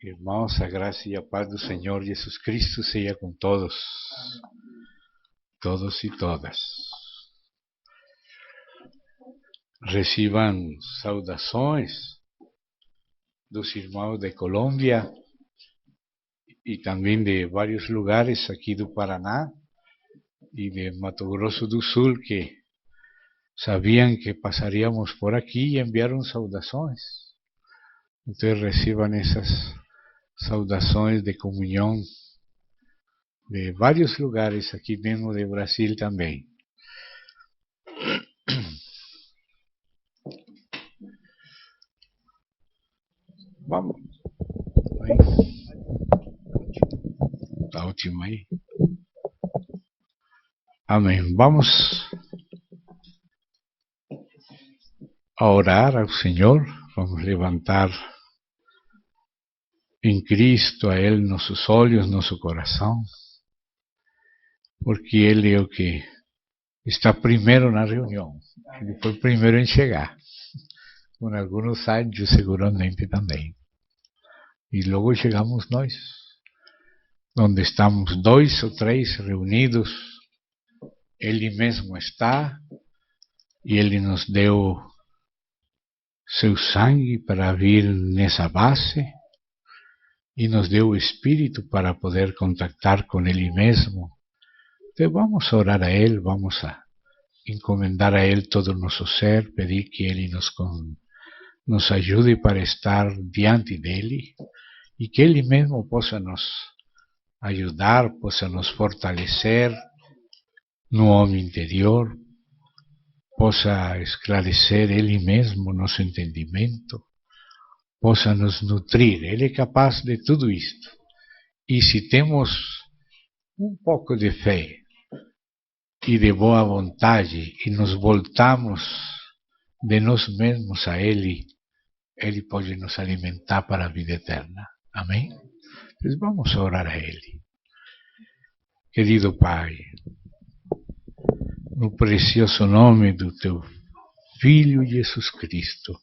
Irmãos, a graça e a paz do Senhor Jesus Cristo seja com todos e todas. Recebam saudações dos irmãos de Colômbia e também de vários lugares aqui do Paraná e de Mato Grosso do Sul que sabiam que passaríamos por aqui e enviaram saudações. Então recebam essas saudações de comunhão de vários lugares aqui mesmo de Brasil também. Vamos. Está ótimo aí. Amém. Vamos a orar ao Senhor. Vamos levantar em Cristo a Ele nossos olhos, nosso coração, porque Ele é o que está primeiro na reunião. Ele foi primeiro em chegar, com alguns anjos seguramente também. E logo chegamos nós, onde estamos 2 ou 3 reunidos, Ele mesmo está, e Ele nos deu seu sangue para vir nessa base, e nos deu o Espírito para poder contactar com Ele mesmo. Então vamos orar a Ele, vamos a encomendar a Ele todo o nosso ser, pedir que Ele nos ajude para estar diante dEle, e que Ele mesmo possa nos ajudar, possa nos fortalecer no homem interior, possa esclarecer Ele mesmo nosso entendimento, possa nos nutrir. Ele é capaz de tudo isto. E se temos um pouco de fé e de boa vontade e nos voltamos de nós mesmos a Ele, Ele pode nos alimentar para a vida eterna. Amém? Então vamos orar a Ele. Querido Pai, no precioso nome do Teu Filho Jesus Cristo,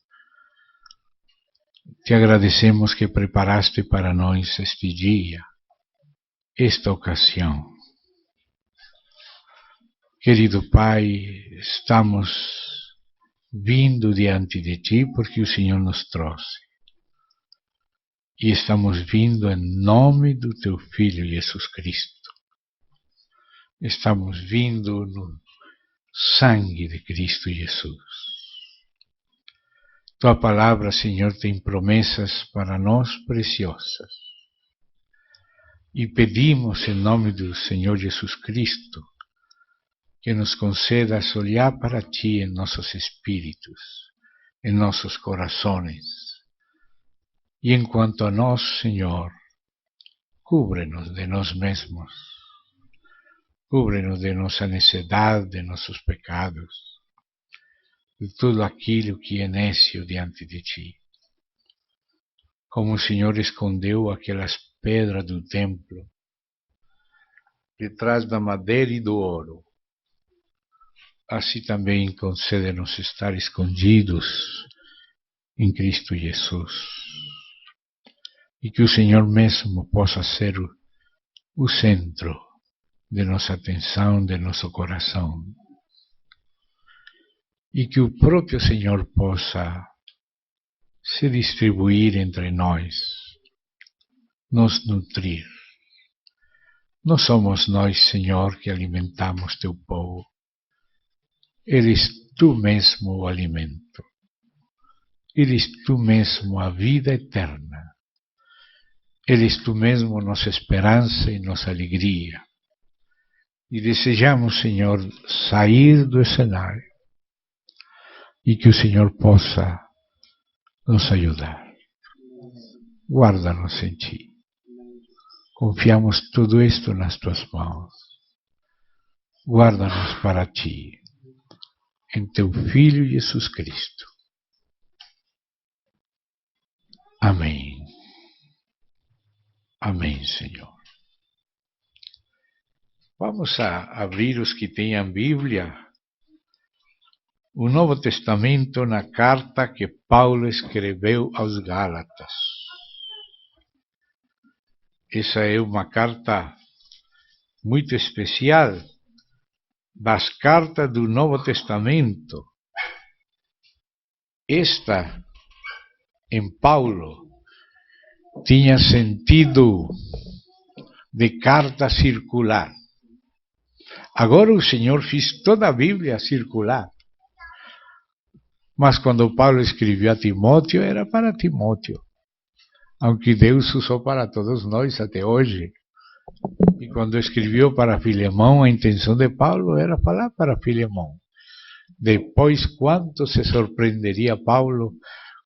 te agradecemos que preparaste para nós este dia, esta ocasião. Querido Pai, estamos vindo diante de Ti porque o Senhor nos trouxe. E estamos vindo em nome do Teu Filho Jesus Cristo. Estamos vindo no sangue de Cristo Jesus. Tua palavra, Senhor, tem promessas para nós preciosas. E pedimos em nome do Senhor Jesus Cristo que nos concedas olhar para Ti em nossos espíritos, em nossos corações. E enquanto a nós, Senhor, cúbre-nos de nós mesmos, cúbre-nos de nossa necessidade, de nossos pecados, de tudo aquilo que é nécio diante de Ti. Como o Senhor escondeu aquelas pedras do templo, detrás da madeira e do ouro, assim também concede-nos estar escondidos em Cristo Jesus. E que o Senhor mesmo possa ser o centro de nossa atenção, de nosso coração. E que o próprio Senhor possa se distribuir entre nós, nos nutrir. Não somos nós, Senhor, que alimentamos Teu povo. Eres Tu mesmo o alimento. Eres Tu mesmo a vida eterna. Eres Tu mesmo nossa esperança e nossa alegria. E desejamos, Senhor, sair do cenário e que o Senhor possa nos ajudar. Guarda-nos em Ti. Confiamos tudo isto nas Tuas mãos. Guarda-nos para Ti, em Teu Filho Jesus Cristo. Amém. Amém, Senhor. Vamos a abrir os que tenham Bíblia, o Novo Testamento na carta que Paulo escreveu aos Gálatas. essa é uma carta muito especial das cartas do Novo Testamento. Esta, em Paulo, tinha sentido de carta circular. Agora o Senhor fez toda a Bíblia circular. Mas quando Paulo escreveu a Timóteo, era para Timóteo. Aunque Deus usou para todos nós até hoje. E quando escreveu para Filemão, a intenção de Paulo era falar para Filemão. Depois, quanto se surpreenderia Paulo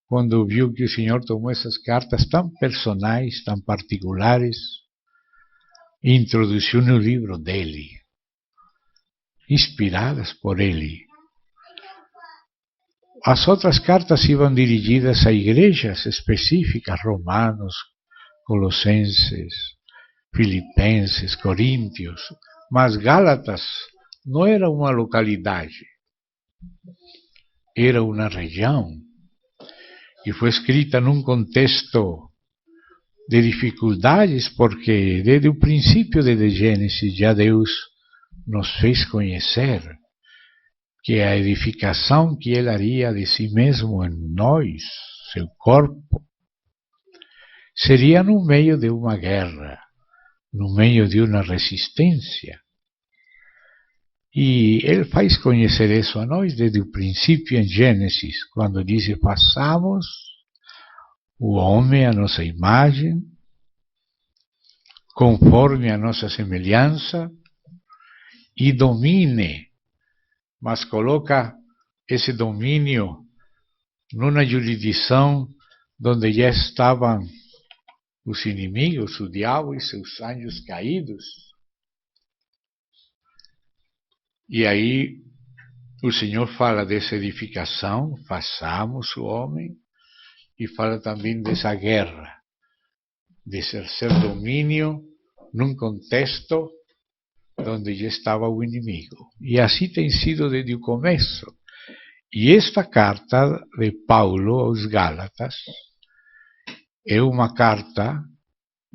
quando viu que o Senhor tomou essas cartas tão personais, tão particulares, e introduziu no livro dele, inspiradas por ele. As outras cartas iam dirigidas a igrejas específicas, Romanos, Colossenses, Filipenses, Coríntios, mas Gálatas não era uma localidade, era uma região, e foi escrita num contexto de dificuldades, porque desde o princípio de Gênesis já Deus nos fez conhecer que a edificação que Ele haria de si mesmo em nós, seu corpo, seria no meio de uma guerra, no meio de uma resistência. E Ele faz conhecer isso a nós desde o princípio em Gênesis, quando diz: façamos o homem à nossa imagem, conforme a nossa semelhança, e domine. Mas coloca esse domínio numa jurisdição onde já estavam os inimigos, o diabo e seus anjos caídos. E aí o Senhor fala dessa edificação, façamos o homem, e fala também dessa guerra, de exercer domínio num contexto onde já estava o inimigo. E assim tem sido desde o começo. E esta carta de Paulo aos Gálatas é uma carta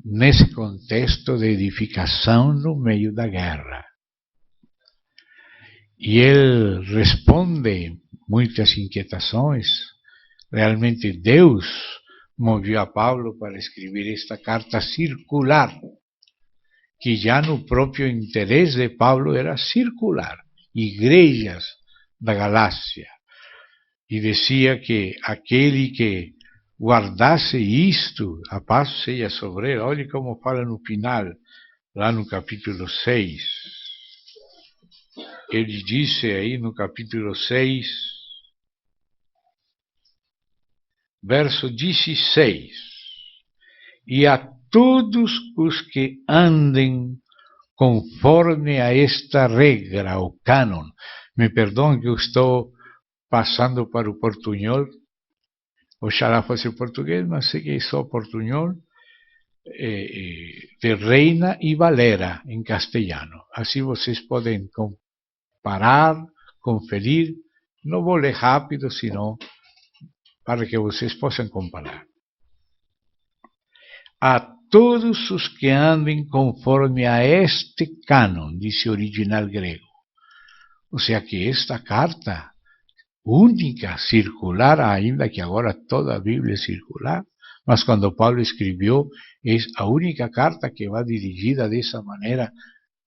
nesse contexto de edificação no meio da guerra. E ele responde muitas inquietações. Realmente Deus moveu a Paulo para escrever esta carta circular, que já no próprio interesse de Paulo era circular, igrejas da Galácia. E dizia que aquele que guardasse isto, a paz seja sobre ele. Olha como fala no final, lá no capítulo 6. Ele disse aí no capítulo 6, verso 16: e a todos os que andem conforme a esta regra, o cânon. Me perdoem que eu estou passando para o portunhol, oxalá fosse o português, mas sei que é só portunhol, de Reina e Valera em castelhano. Assim vocês podem comparar, conferir. Não vou ler rápido, senão para que vocês possam comparar. A todos os que andem conforme a este cânon, diz o original grego. Ou seja, que esta carta única, circular, ainda que agora toda a Bíblia é circular, mas quando Paulo escreveu, é a única carta que vai dirigida dessa maneira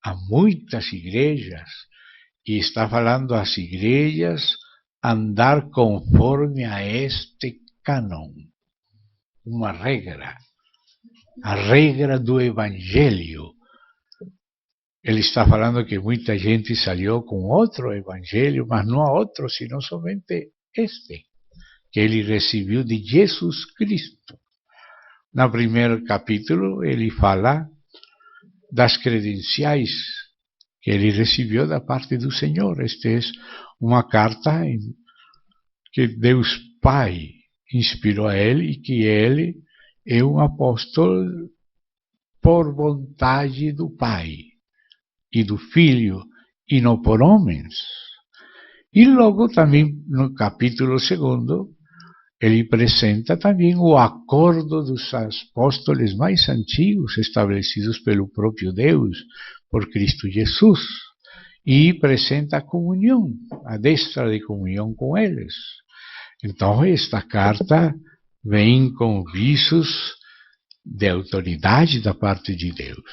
a muitas igrejas, e está falando às igrejas andar conforme a este cânon, uma regra. A regra do Evangelho. Ele está falando que muita gente saiu com outro Evangelho, mas não há outro, senão somente este, que ele recebeu de Jesus Cristo. No primeiro capítulo, ele fala das credenciais que ele recebeu da parte do Senhor. Esta é uma carta que Deus Pai inspirou a ele, e que ele é um apóstolo por vontade do Pai e do Filho, e não por homens. E logo também no capítulo 2, ele apresenta também o acordo dos apóstolos mais antigos, estabelecidos pelo próprio Deus, por Cristo Jesus, e apresenta a comunhão, a destra de comunhão com eles. Então, esta carta vem com visos de autoridade da parte de Deus,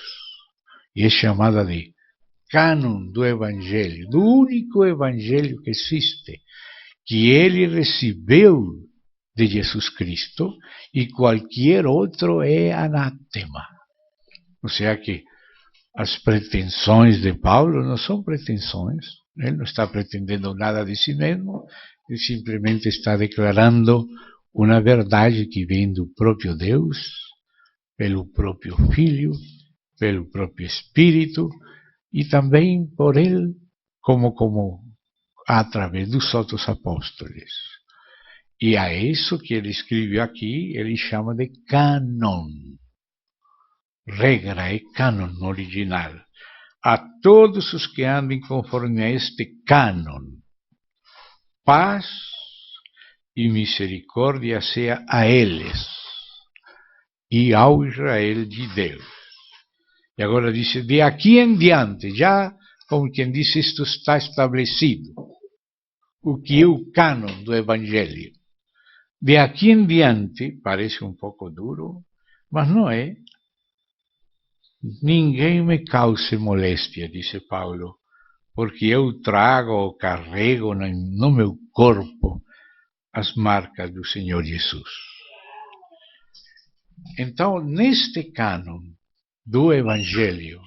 e é chamada de cânon do Evangelho, do único Evangelho que existe, que ele recebeu de Jesus Cristo, e qualquer outro é anátema. Ou seja que as pretensões de Paulo não são pretensões, ele não está pretendendo nada de si mesmo, ele simplesmente está declarando uma verdade que vem do próprio Deus, pelo próprio Filho, pelo próprio Espírito, e também por ele, como através dos outros apóstolos. E a isso que ele escreveu aqui, ele chama de cânon. Regra é cânon no original. A todos os que andem conforme a este cânon, paz e misericórdia seja a eles e ao Israel de Deus. E agora diz, de aqui em diante, já como quem diz, isto está estabelecido, o que é o cânon do Evangelho. De aqui em diante, parece um pouco duro, mas não é. Ninguém me cause moléstia, disse Paulo, porque eu trago ou carrego no meu corpo as marcas do Senhor Jesus. Então, neste cânon do Evangelho,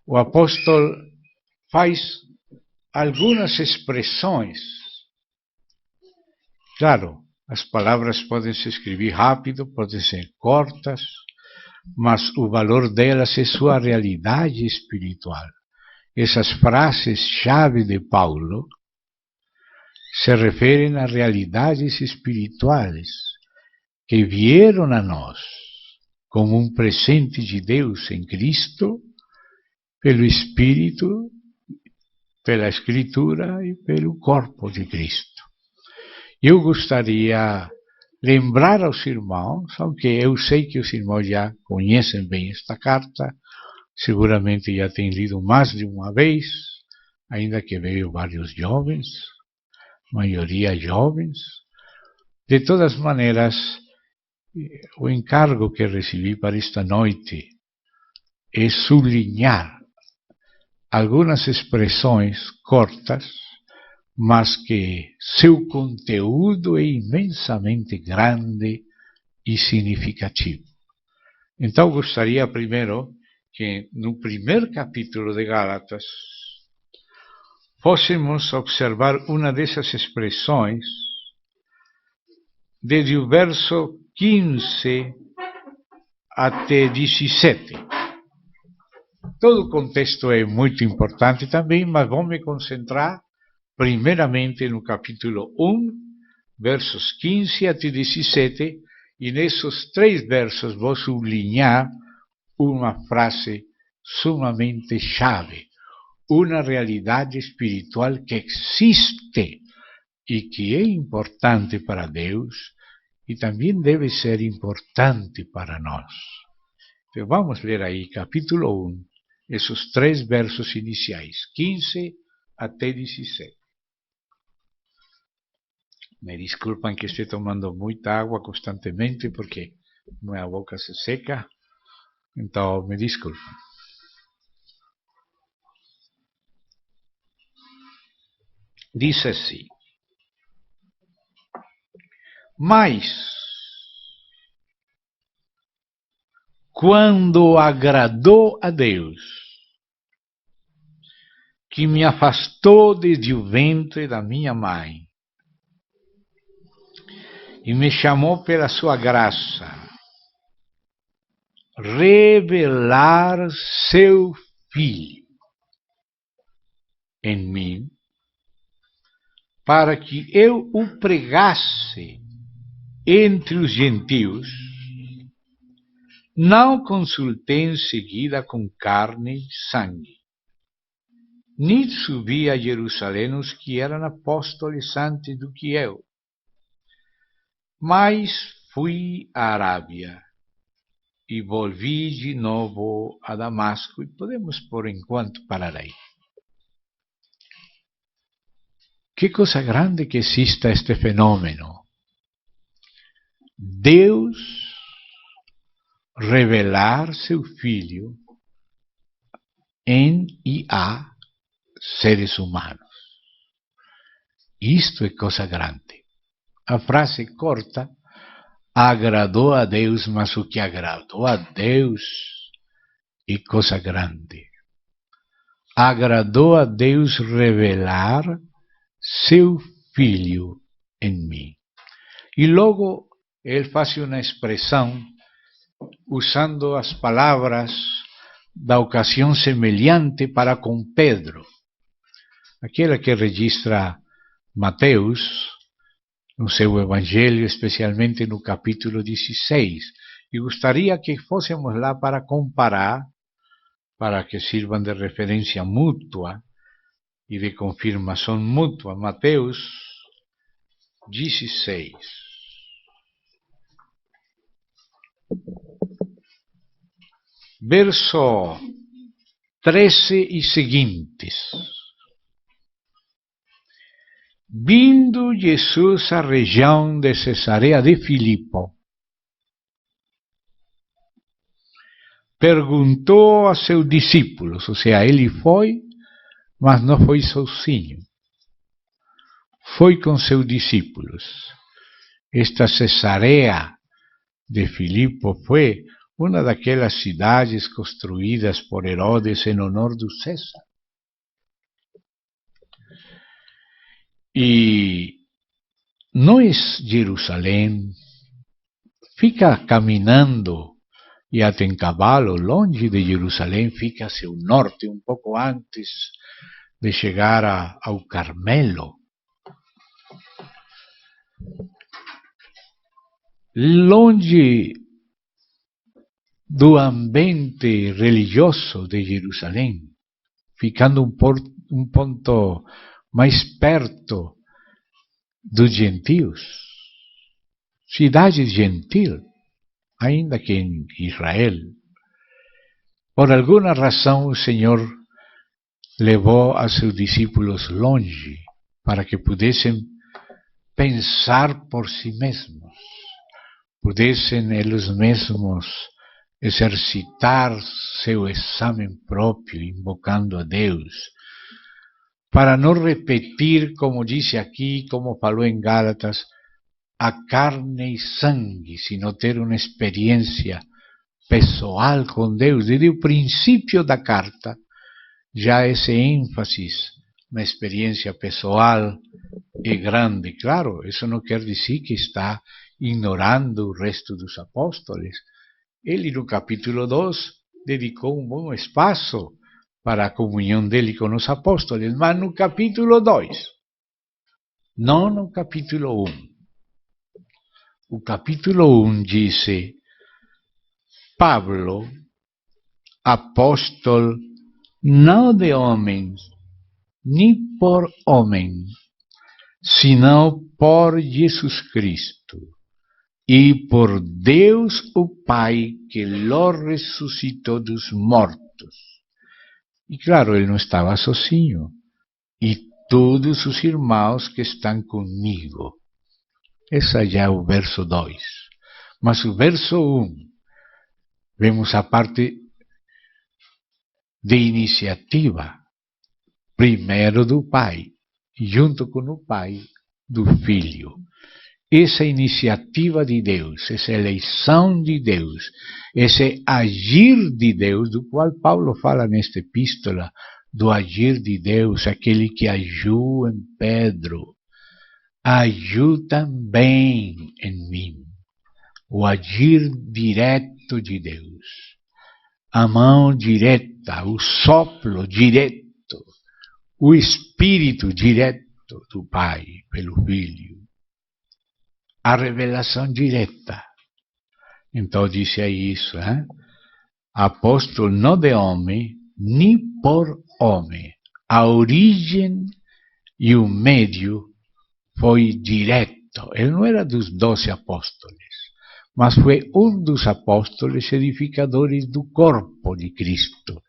o apóstolo faz algumas expressões. Claro, as palavras podem se escrever rápido, podem ser curtas, mas o valor delas é sua realidade espiritual. Essas frases-chave de Paulo se referem a realidades espirituais que vieram a nós como um presente de Deus em Cristo, pelo Espírito, pela Escritura e pelo corpo de Cristo. Eu gostaria de lembrar aos irmãos, aunque eu sei que os irmãos já conhecem bem esta carta, seguramente já têm lido mais de uma vez, ainda que veio vários jovens, maioria jovens. De todas maneiras, o encargo que recebi para esta noite é sublinhar algumas expressões curtas, mas que seu conteúdo é imensamente grande e significativo. Então, gostaria primeiro que no primeiro capítulo de Gálatas fôssemos observar uma dessas expressões desde o verso 15 até 17. Todo o contexto é muito importante também, mas vou me concentrar primeiramente no capítulo 1, versos 15 até 17, e nesses 3 versos vou sublinhar uma frase sumamente chave, uma realidade espiritual que existe e que é importante para Deus e também deve ser importante para nós. Então vamos ler aí capítulo 1, esses 3 versos iniciais, 15 até 17. Me desculpem que estou tomando muita água constantemente porque minha boca se seca, então me desculpem. Diz assim: mas quando agradou a Deus, que me afastou desde o ventre da minha mãe e me chamou pela sua graça, revelar seu Filho em mim, para que eu o pregasse entre os gentios, não consultei em seguida com carne e sangue, nem subi a Jerusalém os que eram apóstolos antes do que eu, Mas fui à Arábia e volvi de novo a Damasco, e podemos por enquanto parar aí. Que coisa grande que exista este fenômeno. Deus revelar seu Filho em e a seres humanos. Isto é coisa grande. A frase corta: agradou a Deus, mas o que agradou a Deus é coisa grande. Agradou a Deus revelar seu Filho em mim. E logo ele faz uma expressão usando as palavras da ocasião semelhante para com Pedro, aquela que registra Mateus no seu Evangelho, especialmente no capítulo 16. E gostaria que fôssemos lá para comparar, para que sirvam de referência mútua e de confirmação mútua. Mateus 16. Verso 13 e seguintes. Vindo Jesus à região de Cesarea de Filipo, perguntou a seus discípulos, ou seja, ele foi, mas não foi sozinho. Foi com seus discípulos. Esta Cesarea de Filipo foi uma daquelas cidades construídas por Herodes em honor do César. E não é Jerusalém, fica caminhando e até em cavalo, longe de Jerusalém, fica a seu norte, um pouco antes de chegar ao Carmelo. Longe do ambiente religioso de Jerusalém, ficando um ponto mais perto dos gentios, cidade gentil, ainda que em Israel. Por alguma razão o Senhor levou a seus discípulos longe, para que pudessem pensar por si mesmos, pudessem eles mesmos exercitar seu exame próprio, invocando a Deus, para não repetir, como disse aqui, como falou em Gálatas, a carne e sangue, sino ter uma experiência pessoal com Deus. Desde o princípio da carta, já esse ênfase na experiência pessoal é grande. Claro, isso não quer dizer que está ignorando o resto dos apóstolos. Ele, no capítulo 2, dedicou um bom espaço para a comunhão dele com os apóstolos, mas no capítulo 2, não no capítulo 1. O capítulo 1 diz: Pablo, apóstolo, não de homens, nem por homem, sino por Jesus Cristo, e por Deus o Pai, que lo ressuscitou dos mortos. E claro, ele não estava sozinho. E todos os irmãos que estão comigo. Esse já é o verso 2. Mas o verso 1, vemos a parte de iniciativa. Primeiro do Pai, junto com o Pai, do Filho. Essa iniciativa de Deus, essa eleição de Deus, esse agir de Deus, do qual Paulo fala nesta epístola, do agir de Deus, aquele que agiu em Pedro, agiu também em mim. O agir direto de Deus, a mão direta, o sopro direto, o Espírito direto do Pai pelo Filho. A revelação direta. Então disse aí isso, hein? Apóstolo não de homem, nem por homem. A origem e o meio foi direto testamento. Ele não era dos 12 apóstolos, mas foi um dos apóstolos edificadores do corpo de Cristo,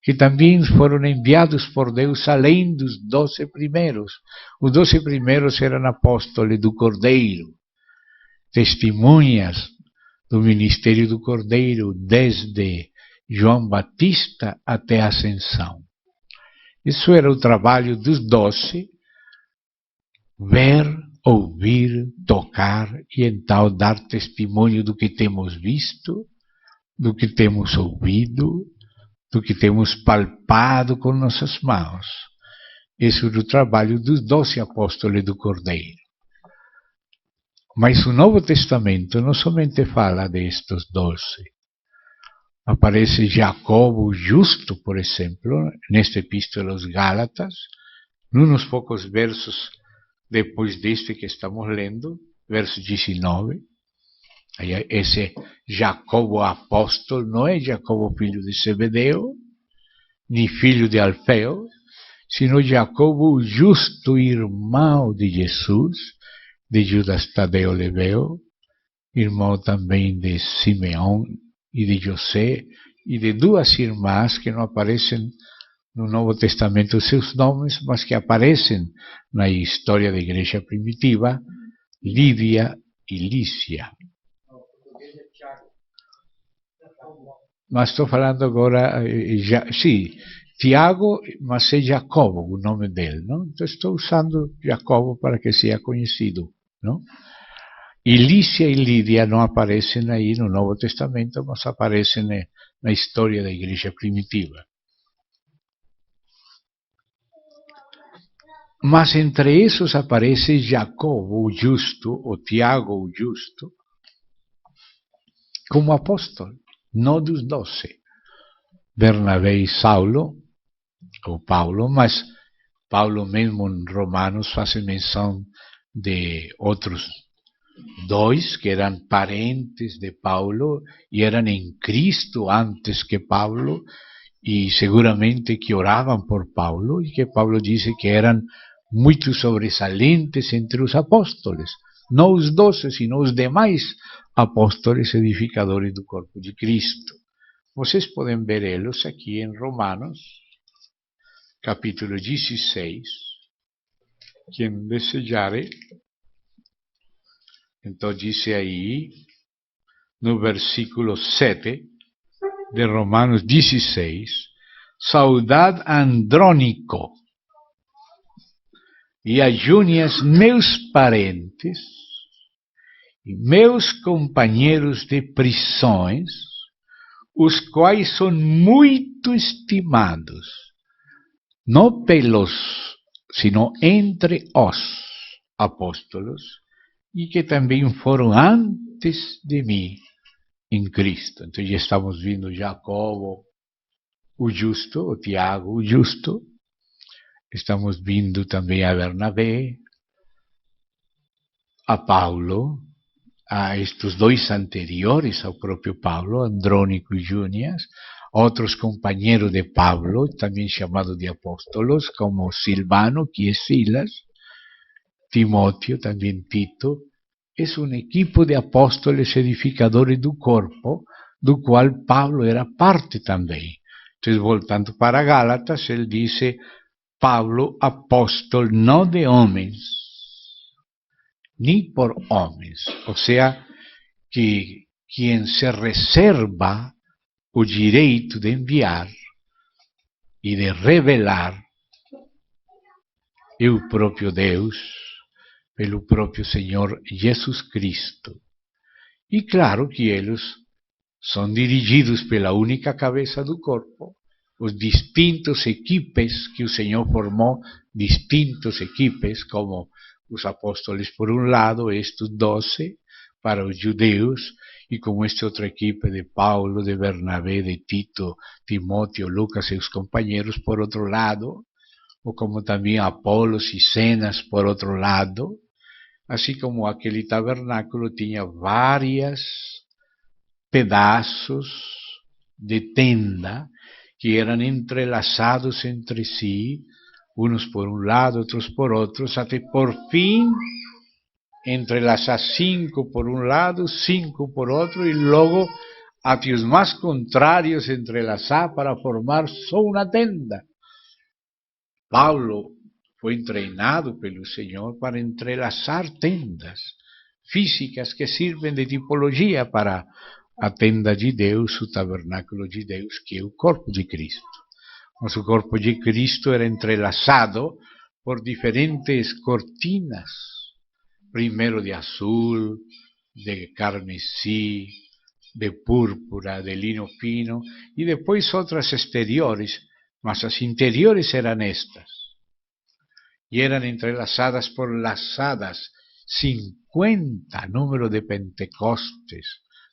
que também foram enviados por Deus além dos 12 primeiros. Os 12 primeiros eram apóstolos do Cordeiro, testemunhas do ministério do Cordeiro, desde João Batista até a Ascensão. Isso era o trabalho dos 12, ver, ouvir, tocar e então dar testemunho do que temos visto, do que temos ouvido, do que temos palpado com nossas mãos. Esse era o trabalho dos 12 apóstolos do Cordeiro. Mas o Novo Testamento não somente fala destes 12. Aparece Jacobo justo, por exemplo, nesta epístola aos Gálatas, nos poucos versos depois deste que estamos lendo, verso 19. Esse Jacobo apóstolo não é Jacobo filho de Zebedeu, nem filho de Alfeu, sino Jacobo justo irmão de Jesus, de Judas Tadeu Leveu, irmão também de Simeão e de José, e de duas irmãs que não aparecem no Novo Testamento seus nomes, mas que aparecem na história da igreja primitiva, Lídia e Lícia. Mas estou falando agora, sim, Tiago, mas é Jacobo o nome dele, não? Então estou usando Jacobo para que seja conhecido, não? E Lícia e Lídia não aparecem aí no Novo Testamento, mas aparecem na história da igreja primitiva. Mas entre esses aparece Jacobo, o justo, ou Tiago, o justo, como apóstolo, não dos 12. Bernabé e Saulo, ou Paulo, mas Paulo mesmo em Romanos faz menção de outros 2 que eram parentes de Paulo e eram em Cristo antes que Paulo, e seguramente que oravam por Paulo, e que Paulo disse que eram muito sobressalentes entre os apóstolos, não os 12, sino os demais apóstolos edificadores do corpo de Cristo. Vocês podem ver eles aqui em Romanos, capítulo 16. Quem desejar, então diz aí, no versículo 7 de Romanos 16, saudade a Andrônico e a Júnias, meus parentes e meus companheiros de prisões, os quais são muito estimados, não pelos, sino entre os apóstolos, e que também foram antes de mim em Cristo. Então já estamos vendo Jacobo, o justo, o Tiago, o justo. Estamos vendo também a Bernabé, a Paulo, a estes 2 anteriores ao próprio Paulo, Andrônico e Júnias, outros companheiros de Paulo, também chamados de apóstolos, como Silvano, que é Silas, Timóteo, também Tito. É um equipo de apóstolos edificadores do corpo, do qual Paulo era parte também. Então, voltando para Gálatas, ele diz: Paulo, apóstolo não de homens, nem por homens. Ou seja, que quem se reserva o direito de enviar e de revelar é o próprio Deus, pelo próprio Senhor Jesus Cristo. E claro que eles são dirigidos pela única cabeça do corpo, os distintos equipes que o Senhor formou, distintos equipes, como os apóstolos por um lado, estes 12, para os judeus, e como esta outra equipe de Paulo, de Bernabé, de Tito, Timóteo, Lucas e os companheiros por outro lado, ou como também Apolos e Zenas por outro lado, assim como aquele tabernáculo tinha vários pedaços de tenda que eram entrelaçados entre si, uns por um lado, outros por outros, até por fim entrelaçar 5 por um lado, 5 por outro, e logo até os mais contrários entrelaçar para formar só uma tenda. Paulo foi treinado pelo Senhor para entrelaçar tendas físicas que servem de tipologia para a tenda de Deus, o tabernáculo de Deus, que é o corpo de Cristo. Mas o corpo de Cristo era entrelaçado por diferentes cortinas, primeiro de azul, de carmesí, de púrpura, de lino fino, e depois outras exteriores, mas as interiores eram estas. E eram entrelaçadas por laçadas 50, número de Pentecostes,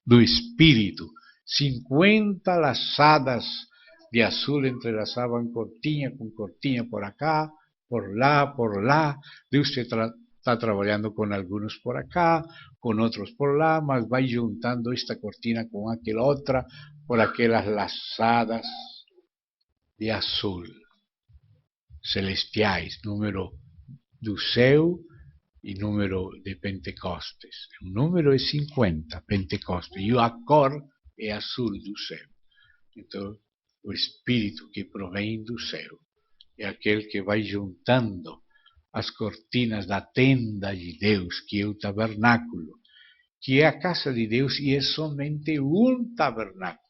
do Espírito. 50 laçadas de azul entrelaçavam cortinha com cortinha por acá, por lá. Deus está trabalhando com alguns por acá, com outros por lá, mas vai juntando esta cortina com aquela outra, por aquelas laçadas de azul celestiais, número do céu e número de Pentecostes. O número é 50, Pentecostes, e a cor é azul do céu. Então, o Espírito que provém do céu é aquele que vai juntando as cortinas da tenda de Deus, que é o tabernáculo, que é a casa de Deus e é somente um tabernáculo.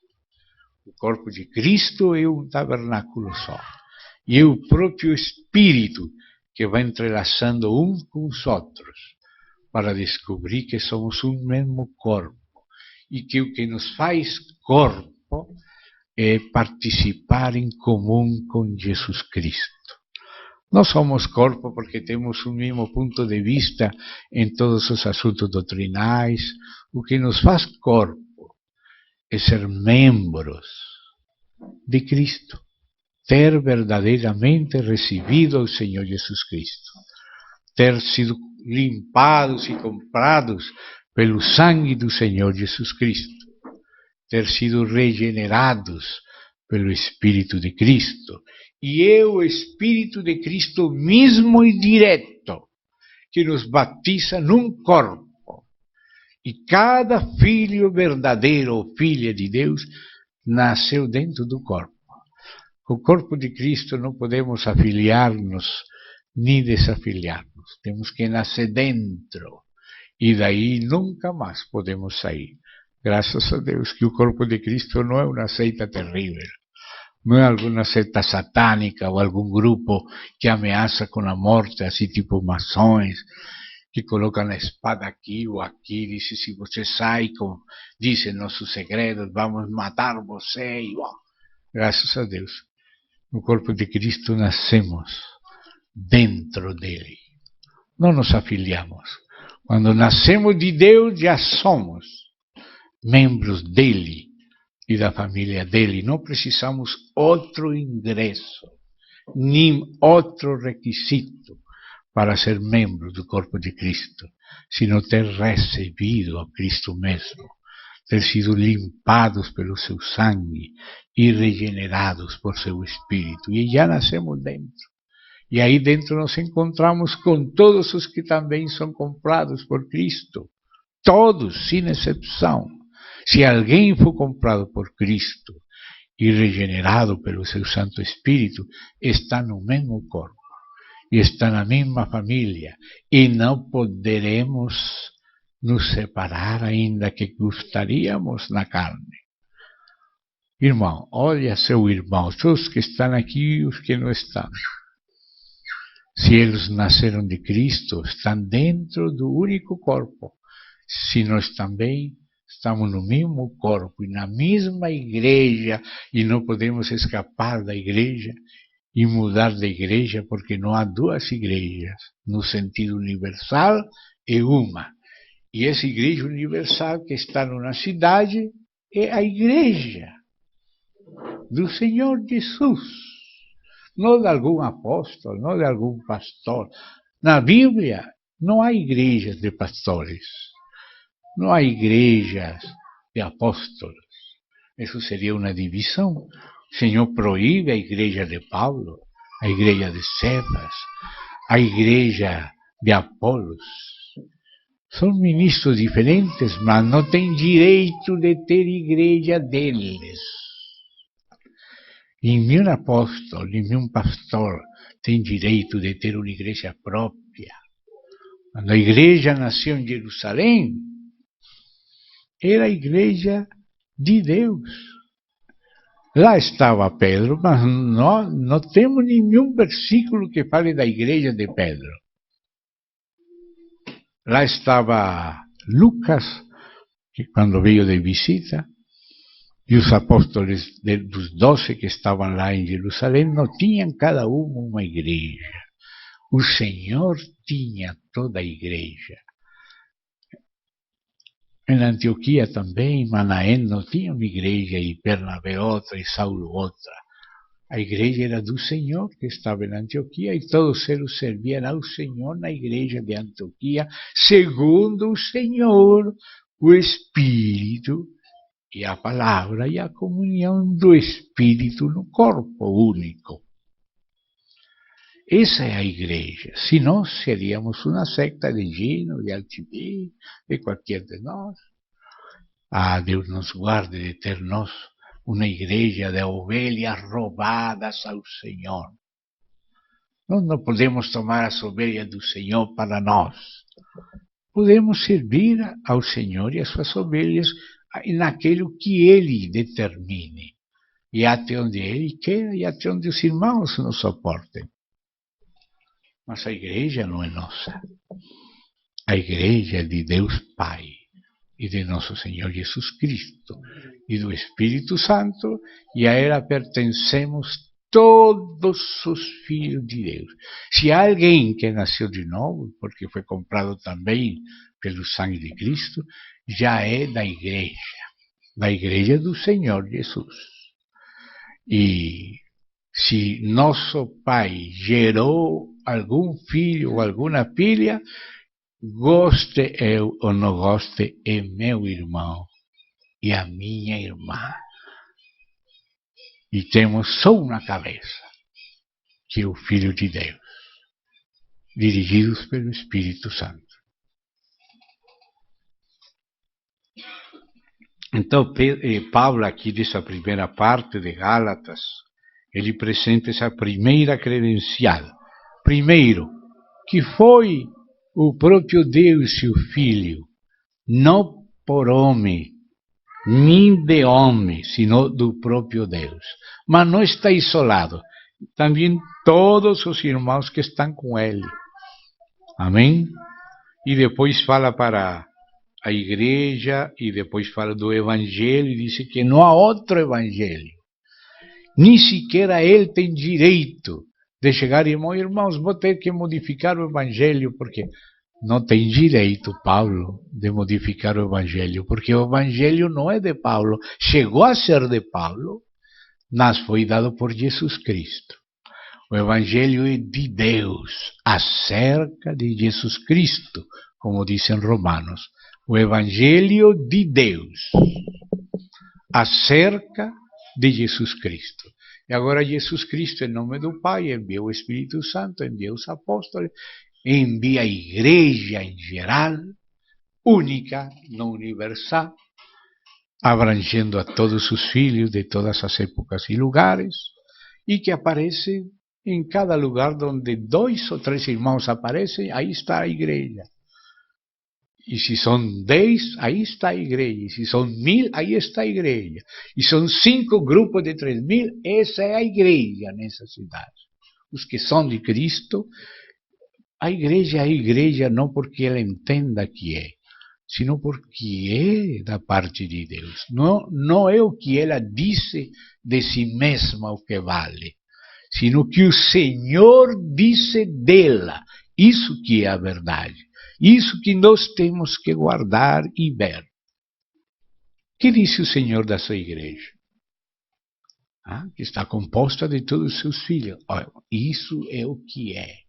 O corpo de Cristo é um tabernáculo só. E é o próprio Espírito que vai entrelaçando uns com os outros para descobrir que somos um mesmo corpo e que o que nos faz corpo é participar em comum com Jesus Cristo. Nós somos corpo porque temos um mesmo ponto de vista em todos os assuntos doutrinais. O que nos faz corpo é ser membros de Cristo, ter verdadeiramente recebido o Senhor Jesus Cristo, ter sido limpados e comprados pelo sangue do Senhor Jesus Cristo, ter sido regenerados pelo Espírito de Cristo. E é o Espírito de Cristo mesmo e direto que nos batiza num corpo. E cada filho verdadeiro ou filha de Deus nasceu dentro do corpo. Com o corpo de Cristo não podemos afiliar-nos nem desafiliar-nos. Temos que nascer dentro. E daí nunca mais podemos sair. Graças a Deus que o corpo de Cristo não é uma seita terrível. Não é alguma seita satânica ou algum grupo que ameaça com a morte, assim tipo maçons, que colocam a espada aqui ou aqui, dizem, se você sai, dizem nossos segredos, vamos matar você. E, graças a Deus, no corpo de Cristo nascemos dentro dele. Não nos afiliamos. Quando nascemos de Deus, já somos membros dele e da família dele. Não precisamos outro ingresso, nem outro requisito para ser membro do corpo de Cristo, sino ter recebido a Cristo mesmo, ter sido limpados pelo seu sangue e regenerados por seu Espírito. E já nascemos dentro. E aí dentro nos encontramos com todos os que também são comprados por Cristo. Todos, sem exceção. Se alguém for comprado por Cristo e regenerado pelo seu Santo Espírito, está no mesmo corpo e está na mesma família, e não poderemos nos separar, ainda que gostaríamos na carne. Irmão, olha seu irmão, os que estão aqui e os que não estão. Se eles nasceram de Cristo, estão dentro do único corpo. Se nós também estamos no mesmo corpo e na mesma igreja, e não podemos escapar da igreja e mudar de igreja, porque não há duas igrejas. No sentido universal, é uma. E essa igreja universal que está numa cidade é a igreja do Senhor Jesus. Não de algum apóstolo, não de algum pastor. Na Bíblia não há igrejas de pastores. Não há igrejas de apóstolos. Isso seria uma divisão. O Senhor proíbe a igreja de Paulo, a igreja de Cefas, a igreja de Apolos. São ministros diferentes, mas não têm direito de ter igreja deles. E nenhum apóstolo, nenhum pastor tem direito de ter uma igreja própria. Quando a igreja nasceu em Jerusalém, era a igreja de Deus. Lá estava Pedro, mas não temos nenhum versículo que fale da igreja de Pedro. Lá estava Lucas, que quando veio de visita, e os apóstolos dos 12 que estavam lá em Jerusalém não tinham cada um uma igreja. O Senhor tinha toda a igreja. Em Antioquia também, Manaém não tinha uma igreja, e Bernabé outra, e Saulo outra. A igreja era do Senhor que estava em Antioquia, e todos eles serviam ao Senhor na igreja de Antioquia, segundo o Senhor, o Espírito, e a palavra e a comunhão do Espírito no corpo único. Essa é a igreja. Se não, seríamos uma secta de Gino, de Altivez, de qualquer de nós. Deus nos guarde de ter nós uma igreja de ovelhas roubadas ao Senhor. Nós não podemos tomar as ovelhas do Senhor para nós. Podemos servir ao Senhor e às suas ovelhas naquilo que Ele determine. E até onde Ele queira e até onde os irmãos nos suportem. Mas a igreja não é nossa. A igreja é de Deus Pai e de nosso Senhor Jesus Cristo e do Espírito Santo, e a ela pertencemos todos os filhos de Deus. Se há alguém que nasceu de novo, porque foi comprado também pelo sangue de Cristo, já é da igreja do Senhor Jesus. E se nosso Pai gerou algum filho ou alguma filha, goste eu ou não goste, é meu irmão e a minha irmã. E temos só uma cabeça, que é o Filho de Deus, dirigidos pelo Espírito Santo. Então, Paulo, aqui dessa primeira parte de Gálatas, ele apresenta essa primeira credencial. Primeiro, que foi o próprio Deus, seu Filho, não por homem, nem de homem, sino do próprio Deus. Mas não está isolado. Também todos os irmãos que estão com ele. Amém? E depois fala para a igreja, e depois fala do evangelho, e diz que não há outro evangelho. Nem sequer ele tem direito de chegar e irmãos, vou ter que modificar o evangelho, porque não tem direito Paulo de modificar o evangelho, porque o evangelho não é de Paulo, chegou a ser de Paulo, mas foi dado por Jesus Cristo. O evangelho é de Deus, acerca de Jesus Cristo, como dizem Romanos. O evangelho de Deus, acerca de Jesus Cristo. E agora Jesus Cristo, em nome do Pai, envia o Espírito Santo, envia os apóstolos, envia a igreja em geral, única, não universal, abrangendo a todos os filhos de todas as épocas e lugares, e que aparece em cada lugar onde 2 ou 3 irmãos aparecem, aí está a igreja. E se são 10, aí está a igreja. E se são 1000, aí está a igreja. E são 5 grupos de 3000, essa é a igreja nessa cidade. Os que são de Cristo, a igreja não porque ela entenda que é, sino porque é da parte de Deus. Não é o que ela disse de si mesma o que vale, sino que o Senhor disse dela. Isso que é a verdade. Isso que nós temos que guardar e ver. O que disse o Senhor da sua igreja? Que está composta de todos os seus filhos. Isso é o que é.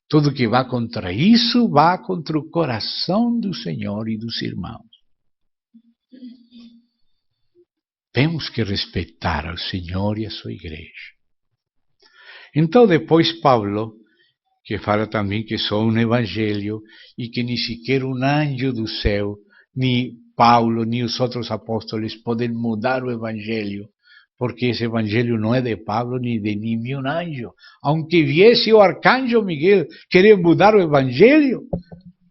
Tudo que vá contra isso, vá contra o coração do Senhor e dos irmãos. Temos que respeitar ao Senhor e a sua igreja. Então, depois, Paulo, que fala também que só um evangelho e que nem sequer um anjo do céu, nem Paulo, nem os outros apóstolos podem mudar o evangelho, porque esse evangelho não é de Paulo nem de nenhum anjo. Aunque viesse o arcanjo Miguel querer mudar o evangelho,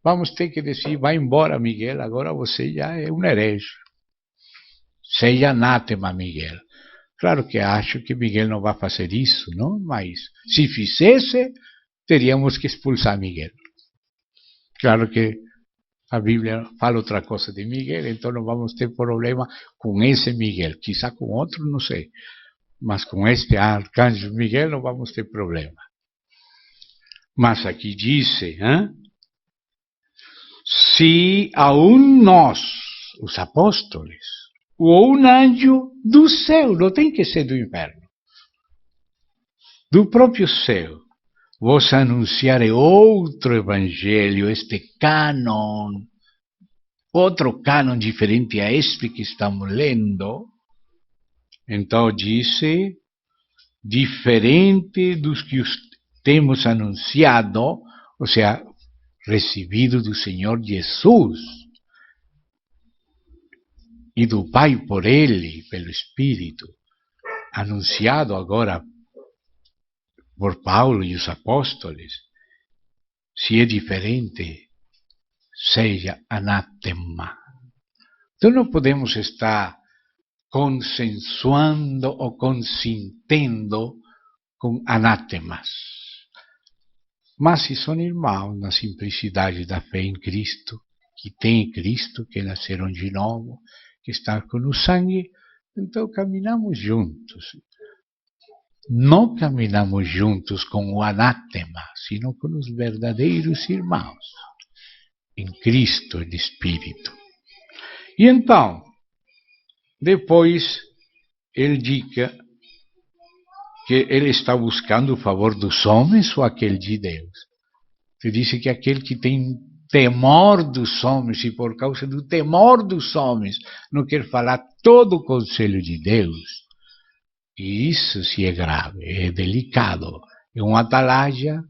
vamos ter que dizer, vai embora Miguel, agora você já é um herege. Seja anátema Miguel. Claro que acho que Miguel não vai fazer isso, não? Mas se fizesse, teríamos que expulsar Miguel. Claro que a Bíblia fala outra coisa de Miguel, então não vamos ter problema com esse Miguel. Quizá com outro, não sei. Mas com este arcanjo Miguel não vamos ter problema. Mas aqui diz, se aún nós, os apóstolos, ou um anjo do céu, não tem que ser do inferno, do próprio céu, vos anunciarei outro evangelho, este cânon, outro cânon diferente a este que estamos lendo, então disse, diferente dos que temos anunciado, ou seja, recebido do Senhor Jesus e do Pai por Ele, pelo Espírito, anunciado agora por Paulo e os apóstolos, se é diferente, seja anátema. Então não podemos estar consensuando ou consintendo com anátemas. Mas se são irmãos na simplicidade da fé em Cristo, que têm Cristo, que nasceram de novo, que estão com o sangue, então caminhamos juntos. Não caminhamos juntos com o anátema, sino com os verdadeiros irmãos, em Cristo e Espírito. E então, depois, ele diz que ele está buscando o favor dos homens ou aquele de Deus. Ele diz que aquele que tem temor dos homens e por causa do temor dos homens não quer falar todo o conselho de Deus, e isso se é grave, é delicado. É um atalaia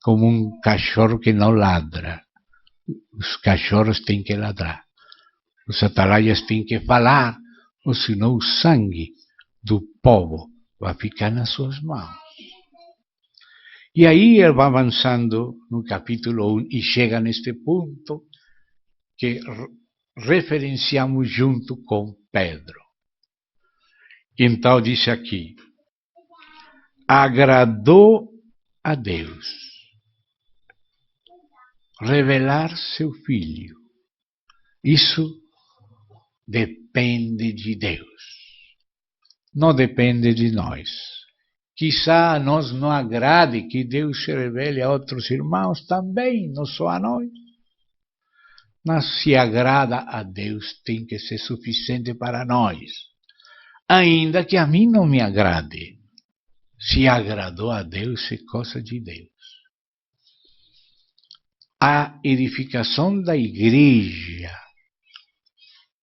como um cachorro que não ladra. Os cachorros têm que ladrar. Os atalaias têm que falar, ou senão o sangue do povo vai ficar nas suas mãos. E aí ele vai avançando no capítulo 1 e chega neste ponto que referenciamos junto com Pedro. Então diz aqui, agradou a Deus revelar seu Filho. Isso depende de Deus, não depende de nós. Quizá a nós não agrade que Deus se revele a outros irmãos também, não só a nós. Mas se agrada a Deus, tem que ser suficiente para nós. Ainda que a mim não me agrade. Se agradou a Deus, é coisa de Deus. A edificação da igreja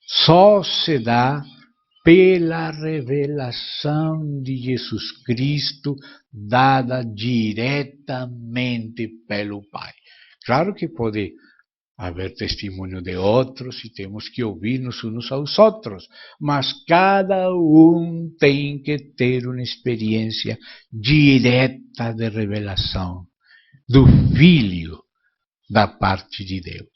só se dá pela revelação de Jesus Cristo, dada diretamente pelo Pai. Claro que pode haver testemunho de outros e temos que ouvir-nos uns aos outros, mas cada um tem que ter uma experiência direta de revelação do Filho da parte de Deus.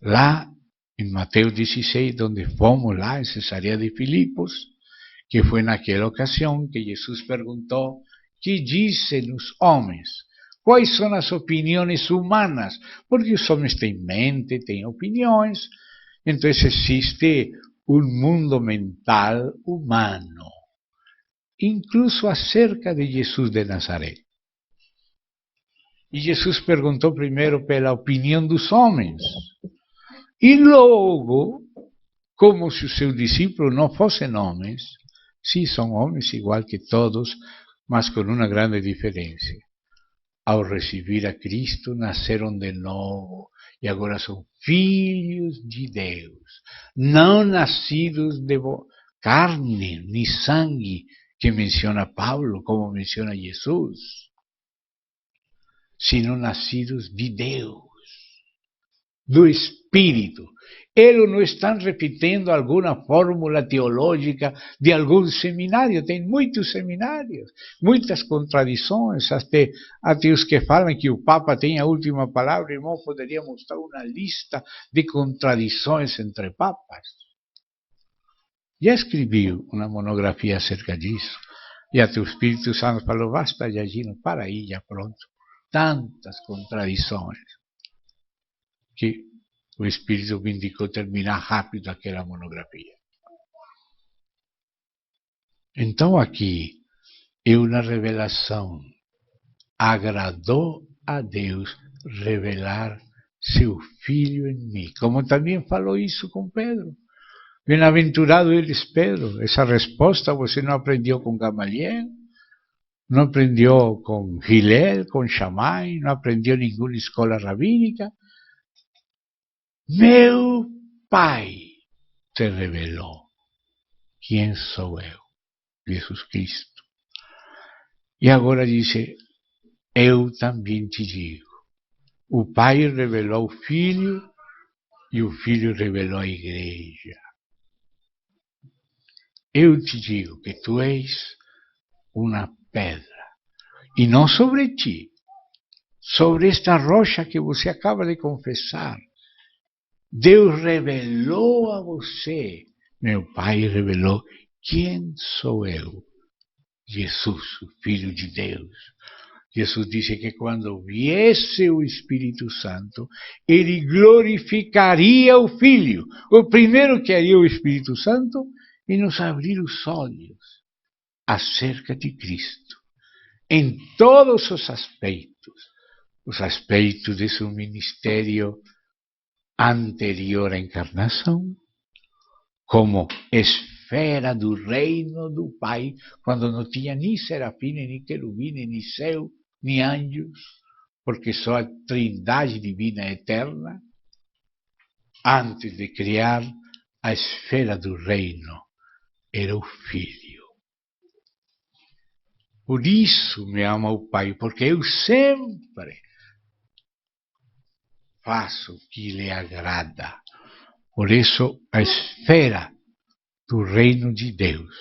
Lá em Mateus 16, onde fomos lá em Cesareia de Filipos, que foi naquela ocasião que Jesus perguntou, que dizem os homens? Quais são as opiniões humanas? Porque os homens têm mente, têm opiniões, então existe um mundo mental humano, incluso acerca de Jesus de Nazaré. E Jesus perguntou primeiro pela opinião dos homens. E logo, como se os seus discípulos não fossem homens, sim, são homens igual que todos, mas com uma grande diferença. Ao receber a Cristo, nasceram de novo e agora são filhos de Deus, não nascidos de carne nem sangue, que menciona Paulo, como menciona Jesus. sino nascidos de Deus, do Espírito. Eles não estão repetindo alguma fórmula teológica de algum seminário. Tem muitos seminários, muitas contradições, até os que falam que o Papa tem a última palavra. Irmão, poderia mostrar uma lista de contradições entre papas. Já escrevi uma monografia acerca disso, e até o Espírito Santo falou, basta, Giagino, para aí, já pronto. Tantas contradições, que o Espírito me indicou terminar rápido aquela monografia. Então aqui é uma revelação. Agradou a Deus revelar seu Filho em mim. Como também falou isso com Pedro. Bem-aventurado eles, Pedro. Essa resposta você não aprendeu com Gamaliel, não aprendeu com Hillel, com Shammai, não aprendeu em nenhuma escola rabínica. Meu Pai te revelou quem sou eu, Jesus Cristo. E agora diz, eu também te digo, o Pai revelou o Filho e o Filho revelou a Igreja. Eu te digo que tu és uma pedra, e não sobre ti, sobre esta rocha que você acaba de confessar. Deus revelou a você, meu Pai revelou quem sou eu, Jesus, o Filho de Deus. Jesus disse que quando viesse o Espírito Santo, ele glorificaria o Filho. O primeiro que haria o Espírito Santo é nos abrir os olhos acerca de Cristo, em todos os aspectos de seu ministério anterior à encarnação, como esfera do reino do Pai, quando não tinha nem serafines, nem querubines, nem céu, nem anjos, porque só a Trindade divina eterna, antes de criar a esfera do reino, era o Filho. Por isso me ama o Pai, porque eu sempre faço o que lhe agrada. Por isso, a esfera do reino de Deus,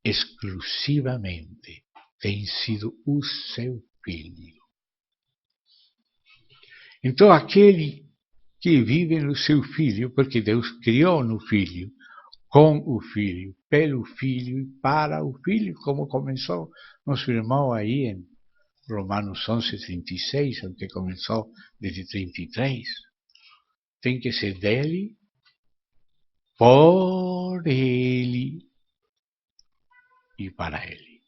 exclusivamente, tem sido o seu Filho. Então, aquele que vive no seu Filho, porque Deus criou no Filho, com o Filho, pelo Filho e para o Filho, como começou nosso irmão aí em Romanos 11:36, onde começou desde 33. Tem que ser dele, por ele e para ele.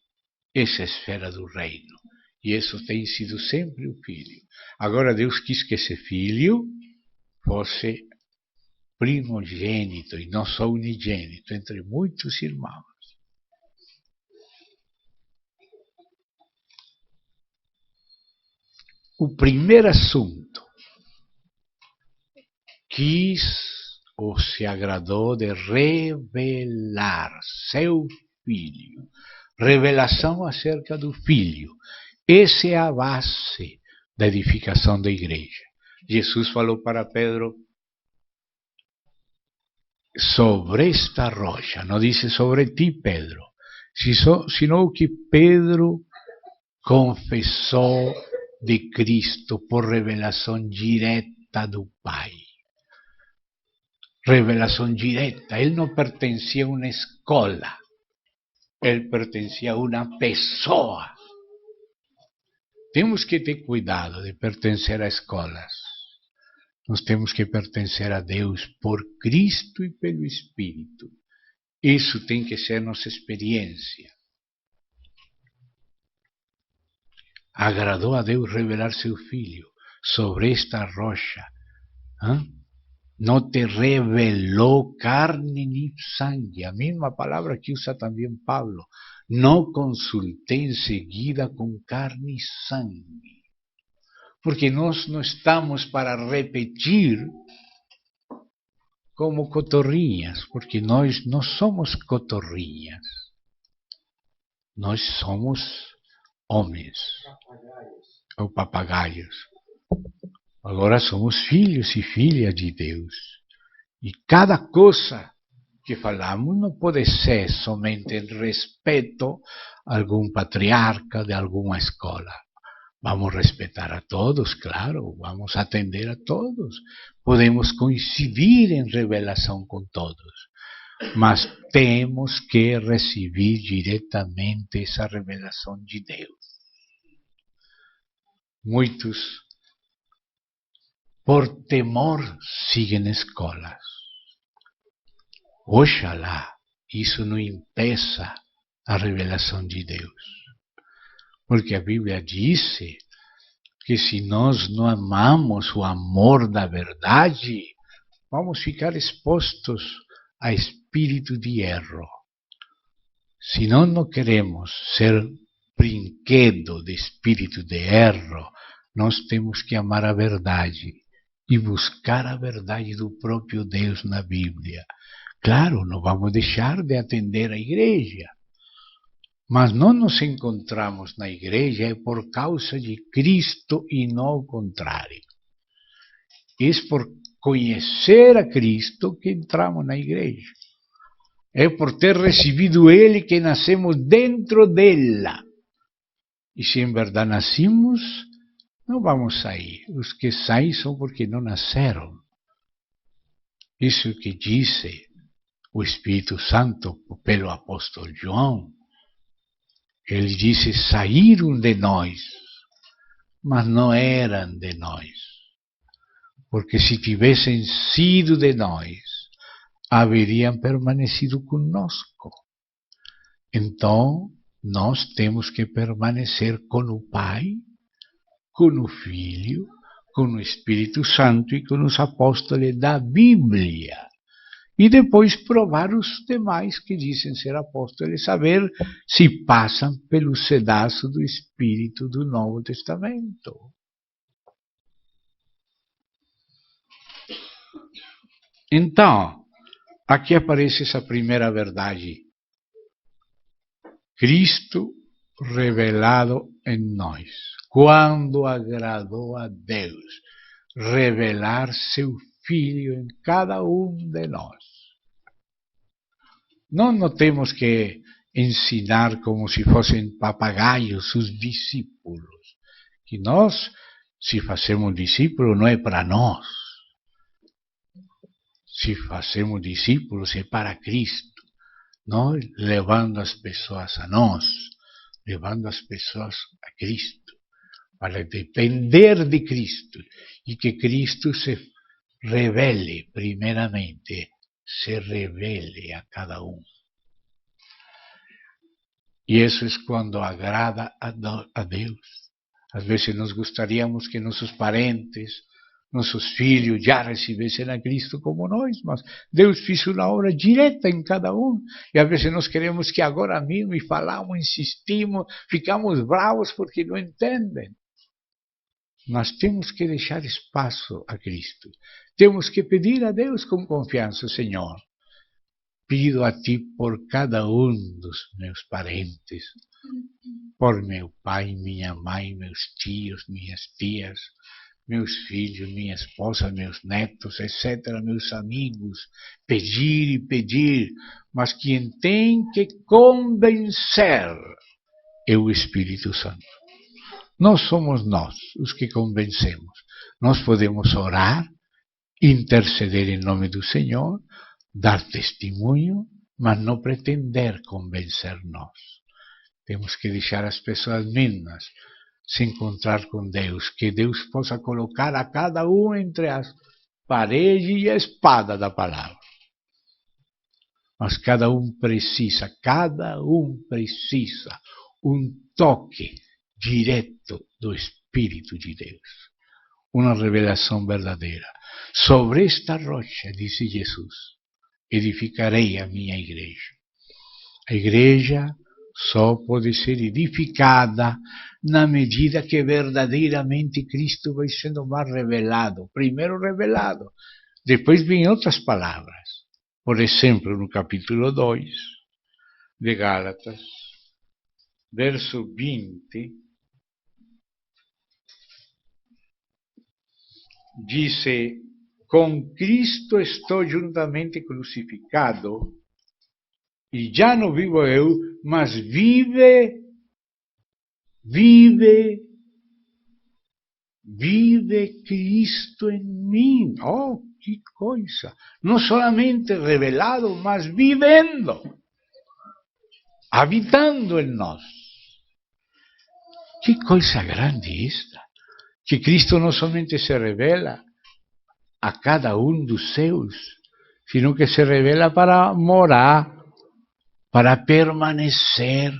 Essa é a esfera do reino. E isso tem sido sempre o Filho. Agora Deus quis que esse Filho fosse primogênito e não só unigênito entre muitos irmãos. O primeiro assunto quis ou se agradou de revelar seu Filho. Revelação acerca do Filho. Essa é a base da edificação da igreja. Jesus falou para Pedro, sobre esta rocha, não disse sobre ti, Pedro, sino que Pedro confessou de Cristo por revelação direta do Pai. Revelação direta. Ele não pertencia a uma escola, ele pertencia a uma pessoa. Temos que ter cuidado de pertencer a escolas. Nós temos que pertencer a Deus por Cristo e pelo Espírito. Isso tem que ser nossa experiência. Agradou a Deus revelar seu Filho sobre esta rocha. Não te revelou carne nem sangue. A mesma palavra que usa também Paulo. Não consultei em seguida com carne e sangue. Porque nós não estamos para repetir como cotorrinhas, porque nós não somos cotorrinhas. Nós somos homens. ou papagaios. Agora somos filhos e filhas de Deus. E cada coisa que falamos não pode ser somente em respeito a algum patriarca de alguma escola. Vamos respeitar a todos, claro, vamos atender a todos. Podemos coincidir em revelação com todos, mas temos que receber diretamente essa revelação de Deus. Muitos, por temor, seguem escolas. Oxalá isso não impeça a revelação de Deus. Porque a Bíblia diz que se nós não amamos o amor da verdade, vamos ficar expostos a espírito de erro. Se nós não queremos ser brinquedo de espírito de erro, nós temos que amar a verdade e buscar a verdade do próprio Deus na Bíblia. Claro, não vamos deixar de atender a igreja, mas não nos encontramos na igreja é por causa de Cristo e não o contrário. É por conhecer a Cristo que entramos na igreja. É por ter recebido Ele que nascemos dentro dela. E se em verdade nascimos, não vamos sair. Os que saem são porque não nasceram. Isso que disse o Espírito Santo pelo apóstolo João. Ele disse, saíram de nós, mas não eram de nós. Porque se tivessem sido de nós, haveriam permanecido conosco. Então, nós temos que permanecer com o Pai, com o Filho, com o Espírito Santo e com os apóstolos da Bíblia. E depois provar os demais que dizem ser apóstolos, saber se passam pelo sedaço do Espírito do Novo Testamento. Então, aqui aparece essa primeira verdade. Cristo revelado em nós. Quando agradou a Deus revelar seu Filho em cada um de nós. Não temos que ensinar como se fossem papagaios os discípulos. Que nós, se fazemos discípulos, não é para nós. Se fazemos discípulos, é para Cristo. Nós levando as pessoas a nós, levando as pessoas a Cristo, para depender de Cristo e que Cristo se revele, primeiramente, se revele a cada um. E isso é quando agrada a Deus. Às vezes nós gostaríamos que nossos parentes, nossos filhos já recebessem a Cristo como nós, mas Deus fez uma obra direta em cada um. E às vezes nós queremos que agora mesmo, e falamos, insistimos, ficamos bravos porque não entendem. Nós temos que deixar espaço a Cristo. Temos que pedir a Deus com confiança, Senhor. Pido a Ti por cada um dos meus parentes, por meu pai, minha mãe, meus tios, minhas tias, meus filhos, minha esposa, meus netos, etc., meus amigos. Pedir e pedir, mas quem tem que convencer é o Espírito Santo. Não somos nós os que convencemos. Nós podemos orar, interceder em nome do Senhor, dar testemunho, mas não pretender convencer nós. Temos que deixar as pessoas mesmas se encontrar com Deus, que Deus possa colocar a cada um entre as paredes e a espada da palavra. Mas cada um precisa um toque direto do Espírito de Deus. Uma revelação verdadeira. Sobre esta rocha, disse Jesus, edificarei a minha igreja. A igreja só pode ser edificada na medida que verdadeiramente Cristo vai sendo mais revelado. Primeiro revelado, depois vêm outras palavras. Por exemplo, no capítulo 2 de Gálatas, verso 20, Dice, con Cristo estoy juntamente crucificado, y ya no vivo yo, mas vive Cristo en mí. Oh, qué cosa. No solamente revelado, mas viviendo, habitando en nos. Qué cosa grande esta. Que Cristo no solamente se revela a cada um dos seus, sino que se revela para morar, para permanecer,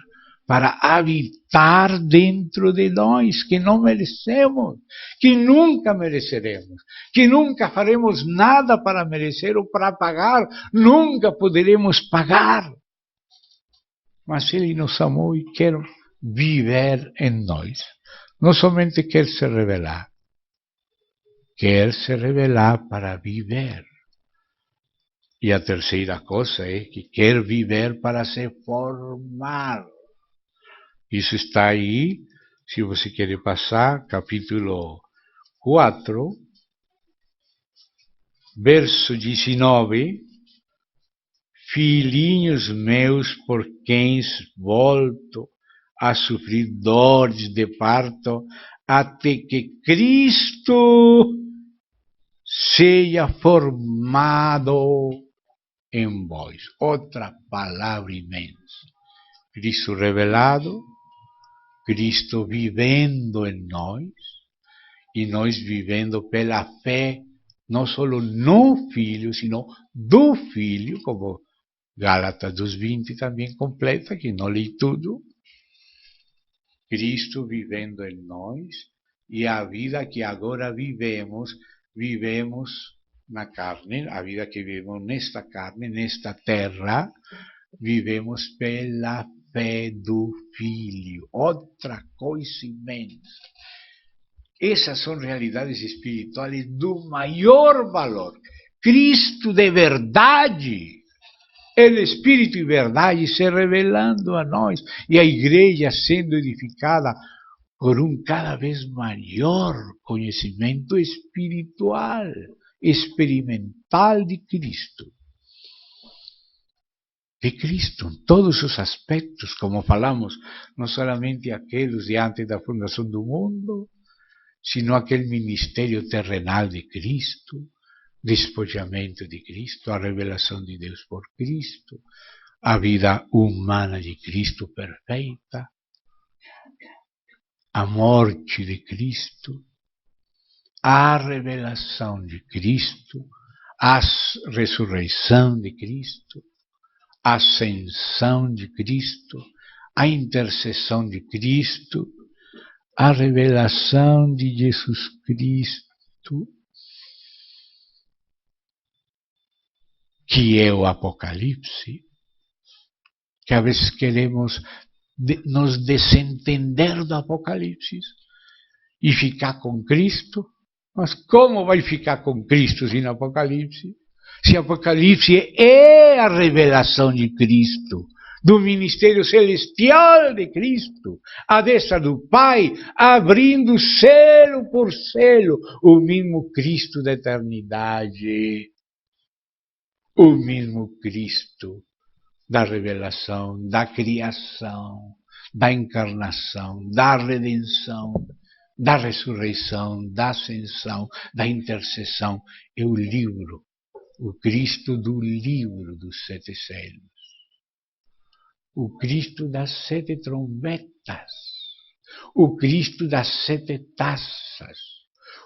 para habitar dentro de nós, que não merecemos, que nunca mereceremos, que nunca faremos nada para merecer ou para pagar, nunca poderemos pagar. Mas Ele nos amou e quer viver em nós. Não somente quer se revelar para viver. E a terceira coisa é que quer viver para se formar. Isso está aí, se você quer passar, capítulo 4, verso 19. Filhinhos meus, por quem volto a sofrer dores de parto, até que Cristo seja formado em vós. Outra palavra imensa. Cristo revelado, Cristo vivendo em nós, e nós vivendo pela fé, não só no Filho, sino do Filho, como Gálatas 2:20 também completa, que não li tudo. Cristo vivendo em nós, e a vida que agora vivemos na carne, a vida que vivemos nesta carne, nesta terra, vivemos pela fé do Filho. Outra coisa imensa. Essas são realidades espirituais do maior valor. Cristo de verdade, o Espírito e verdade se revelando a nós, e a igreja sendo edificada por cada vez maior conhecimento espiritual, experimental de Cristo. De Cristo, em todos os aspectos, como falamos, não somente aqueles de antes da fundação do mundo, sino aquele ministério terrenal de Cristo, despojamento de Cristo, a revelação de Deus por Cristo, a vida humana de Cristo perfeita, a morte de Cristo, a revelação de Cristo, a ressurreição de Cristo, a ascensão de Cristo, a intercessão de Cristo, a revelação de Jesus Cristo, que é o Apocalipse, que às vezes queremos nos desentender do Apocalipse e ficar com Cristo. Mas como vai ficar com Cristo sem Apocalipse? Se Apocalipse é a revelação de Cristo, do ministério celestial de Cristo, a destra do Pai, abrindo selo por selo, o mesmo Cristo da eternidade, o mesmo Cristo da revelação, da criação, da encarnação, da redenção, da ressurreição, da ascensão, da intercessão. É o livro, o Cristo do livro dos 7 selos, o Cristo das 7 trombetas, o Cristo das 7 taças,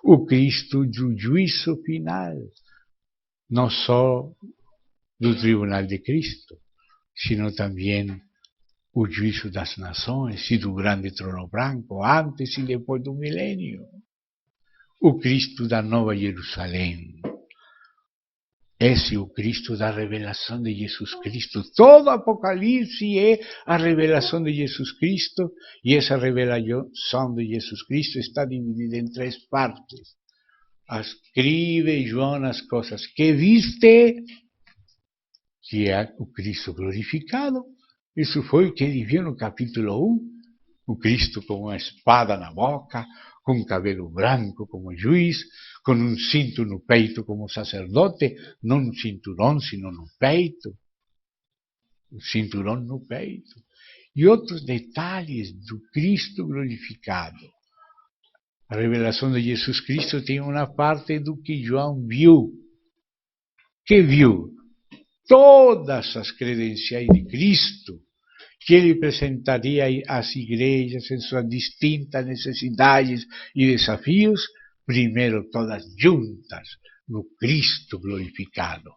o Cristo do juízo final, não só do tribunal de Cristo, sino também o juízo das nações e do grande trono branco, antes e depois do milênio. O Cristo da Nova Jerusalém. Esse é o Cristo da revelação de Jesus Cristo. Todo Apocalipse é a revelação de Jesus Cristo, e essa revelação de Jesus Cristo está dividida em 3 partes. Escreve João as coisas que viste, que é o Cristo glorificado. Isso foi o que ele viu no capítulo 1, o Cristo com uma espada na boca, com cabelo branco como juiz, com um cinto no peito como sacerdote, não um cinturão, sino no peito. O cinturão no peito. E outros detalhes do Cristo glorificado. A revelação de Jesus Cristo tem uma parte do que João viu. Que viu? Todas as credenciais de Cristo que ele apresentaria às igrejas em suas distintas necessidades e desafios, primeiro todas juntas no Cristo glorificado,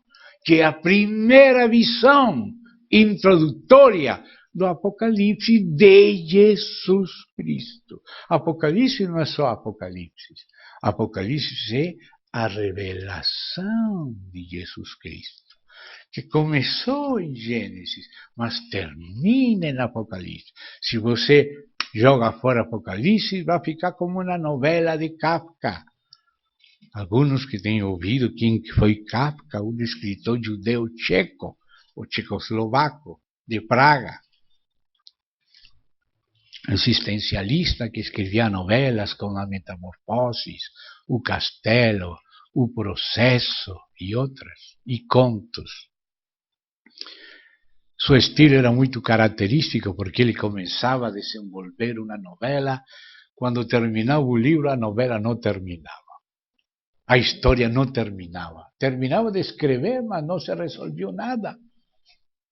que é a primeira visão introdutória do Apocalipse de Jesus Cristo. Apocalipse não é só Apocalipse. Apocalipse é a revelação de Jesus Cristo, que começou em Gênesis, mas termina em Apocalipse. Se você joga fora Apocalipse, vai ficar como uma novela de Kafka. Alguns que têm ouvido quem foi Kafka, um escritor judeu tcheco, ou tchecoslovaco, de Praga, existencialista que escrevia novelas como A Metamorfose, O Castelo, O Processo e outras, e contos. Seu estilo era muito característico porque ele começava a desenvolver uma novela. Quando terminava o livro, a novela não terminava. A história não terminava. Terminava de escrever, mas não se resolveu nada.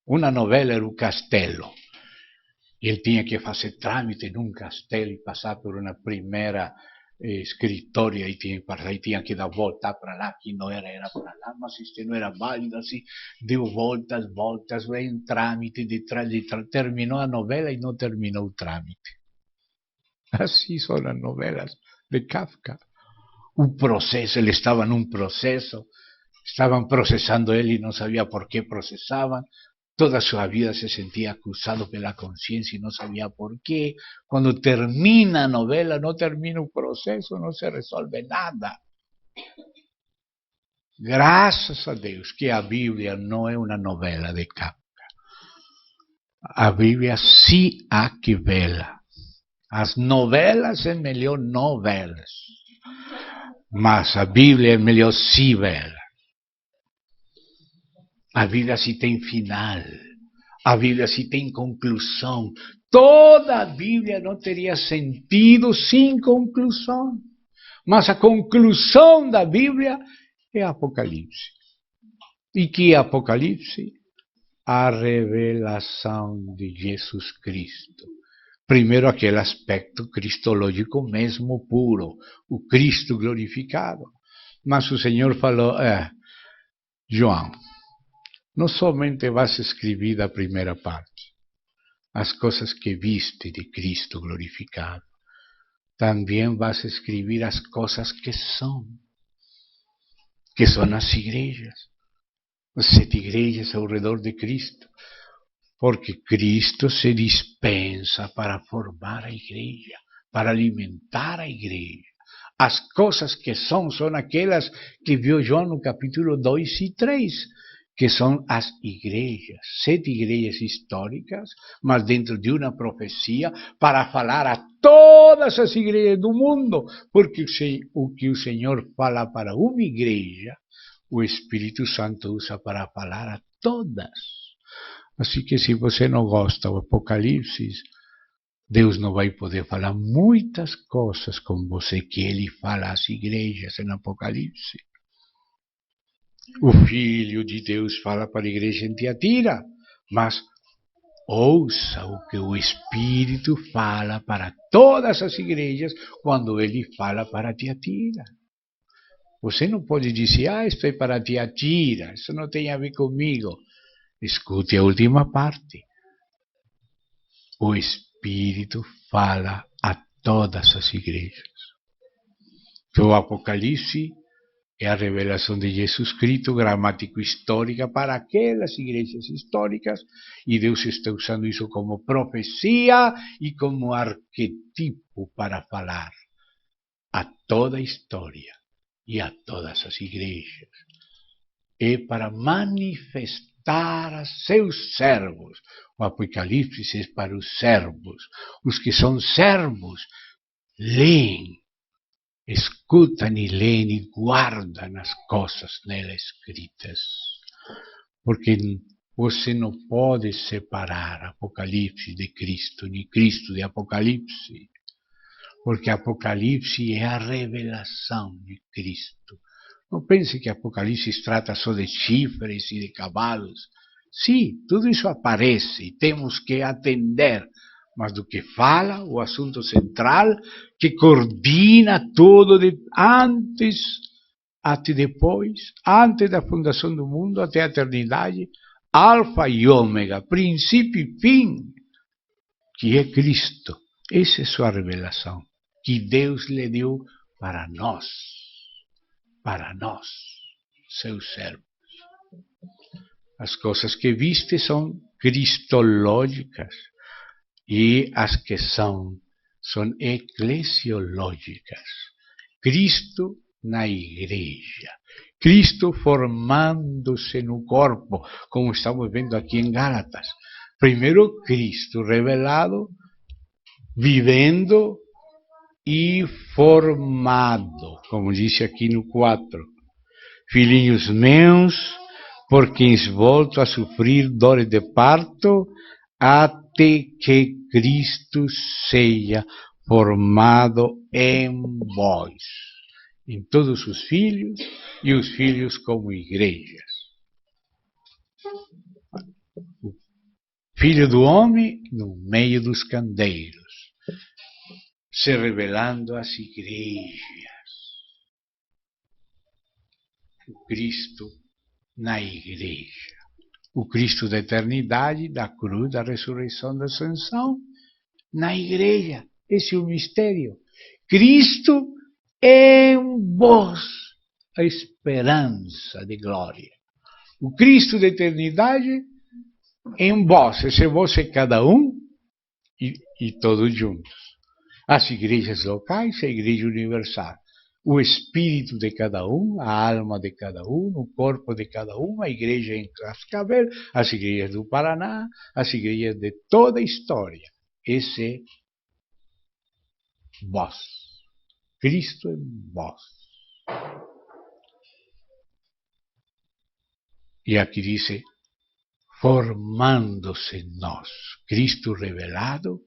Uma novela era O Castelo. Ele tinha que fazer trâmite num castelo e passar por uma primeira escritório e tinha que dar volta para lá, que não era para lá, mas este não era válido, assim, deu voltas, em trâmite, terminou a novela e não terminou o trâmite. Assim são as novelas de Kafka. O processo, ele estava num processo, estavam processando ele e não sabia por que processavam. Toda a sua vida se sentia acusado pela consciência e não sabia por quê. Quando termina a novela, não termina o processo, não se resolve nada. Graças a Deus que a Bíblia não é uma novela de Kafka. A Bíblia se aquivela. As novelas é melhor novelas, mas a Bíblia é melhor se vela. A Bíblia se tem final. A Bíblia se tem conclusão. Toda a Bíblia não teria sentido sem conclusão. Mas a conclusão da Bíblia é Apocalipse. E que é Apocalipse? A revelação de Jesus Cristo. Primeiro, aquele aspecto cristológico mesmo puro, o Cristo glorificado. Mas o Senhor falou, João, não somente vas escrever a primeira parte, as coisas que viste de Cristo glorificado, também vas escrever as coisas que são as igrejas, as 7 igrejas ao redor de Cristo, porque Cristo se dispensa para formar a igreja, para alimentar a igreja. As coisas que são aquelas que viu João no capítulo 2 e 3, que são as igrejas, 7 igrejas históricas, mas dentro de uma profecia, para falar a todas as igrejas do mundo, porque o que o Senhor fala para uma igreja, o Espírito Santo usa para falar a todas. Assim que se você não gosta do Apocalipse, Deus não vai poder falar muitas coisas com você que Ele fala às igrejas em Apocalipse. O Filho de Deus fala para a igreja em Tiatira, mas ouça o que o Espírito fala para todas as igrejas quando Ele fala para Tiatira. Você não pode dizer, isto é para Tiatira, isso não tem a ver comigo. Escute a última parte. O Espírito fala a todas as igrejas. O Apocalipse é a revelação de Jesus Cristo, gramático-histórica, para aquelas igrejas históricas, e Deus está usando isso como profecia e como arquetipo para falar a toda a história e a todas as igrejas. É para manifestar a seus servos. O Apocalipse é para os servos. Os que são servos leem escutam e leem e guardam as coisas nela escritas. Porque você não pode separar Apocalipse de Cristo, nem Cristo de Apocalipse. Porque Apocalipse é a revelação de Cristo. Não pense que Apocalipse trata só de chifres e de cavalos. Sim, tudo isso aparece e temos que atender. Mas do que fala, o assunto central, que coordena tudo antes, até depois, antes da fundação do mundo, até a eternidade, alfa e ômega, princípio e fim, que é Cristo. Essa é sua revelação, que Deus lhe deu para nós, seus servos. As coisas que viste são cristológicas e as que são eclesiológicas. Cristo na igreja. Cristo formando-se no corpo, como estamos vendo aqui em Gálatas. Primeiro Cristo revelado, vivendo e formado, como disse aqui no 4. Filhinhos meus, por quem volto a sofrer dores de parto, até que Cristo seja formado em vós, em todos os filhos e os filhos como igrejas. O Filho do homem no meio dos candeiros, se revelando às igrejas. O Cristo na igreja. O Cristo da eternidade, da cruz, da ressurreição, da ascensão, na igreja. Esse é o mistério. Cristo em vós, a esperança de glória. O Cristo da eternidade em vós. Esse vós é cada um e todos juntos. As igrejas locais, a igreja universal. O espírito de cada um, a alma de cada um, o corpo de cada um, a igreja em Cascavel, as igrejas do Paraná, as igrejas de toda a história. Esse é vós. Cristo em vós. E aqui diz, formando-se em nós. Cristo revelado,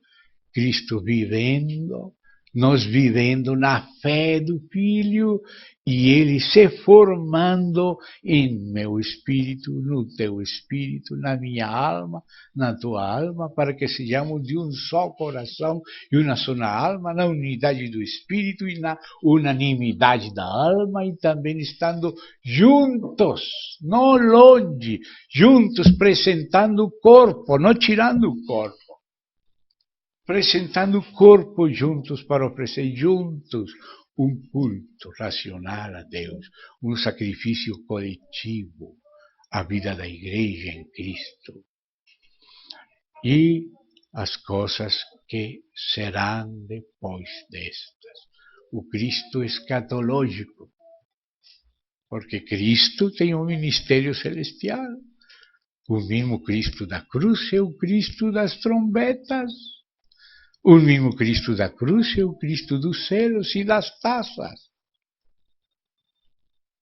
Cristo vivendo, nós vivendo na fé do Filho e Ele se formando em meu espírito, no teu espírito, na minha alma, na tua alma, para que sejamos de um só coração e uma só alma, na unidade do espírito e na unanimidade da alma e também estando juntos, não longe, juntos, apresentando o corpo, não tirando o corpo. Apresentando o corpo juntos para oferecer juntos um culto racional a Deus, um sacrifício coletivo, a vida da igreja em Cristo. E as coisas que serão depois destas. O Cristo escatológico, porque Cristo tem um ministério celestial. O mesmo Cristo da cruz é o Cristo das trombetas. O mesmo Cristo da cruz é o Cristo dos céus e das taças.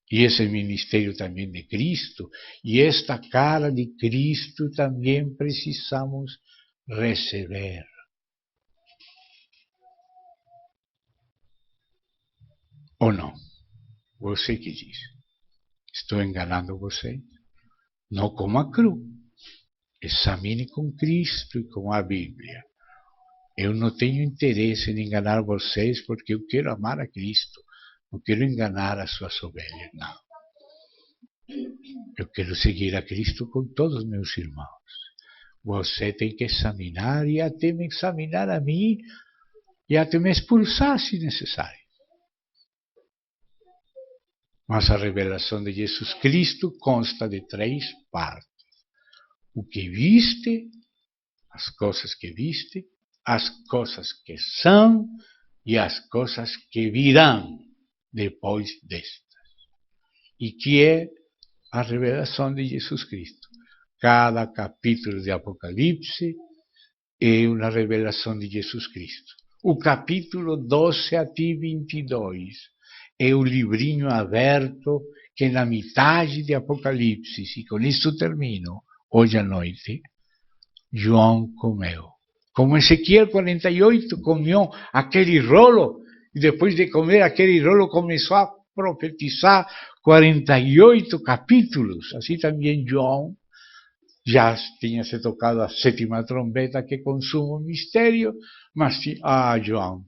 E esse ministério também de Cristo, e esta cara de Cristo também precisamos receber. Ou não? Você que diz. Estou enganando você? Não com a cruz. Examine com Cristo e com a Bíblia. Eu não tenho interesse em enganar vocês porque eu quero amar a Cristo. Não quero enganar as suas ovelhas, não. Eu quero seguir a Cristo com todos os meus irmãos. Você tem que examinar e até me examinar a mim e até me expulsar se necessário. Mas a revelação de Jesus Cristo consta de 3 partes. O que viste, as coisas que viste, as coisas que são e as coisas que virão depois destas. E que é a revelação de Jesus Cristo. Cada capítulo de Apocalipse é uma revelação de Jesus Cristo. O capítulo 12 até 22 é o livrinho aberto que na metade de Apocalipse, e com isso termino, hoje à noite, João comeu. Como Ezequiel 48 comeu aquele rolo, e depois de comer aquele rolo começou a profetizar 48 capítulos. Assim também João já tinha se tocado a 7ª trombeta que consuma o mistério, mas João,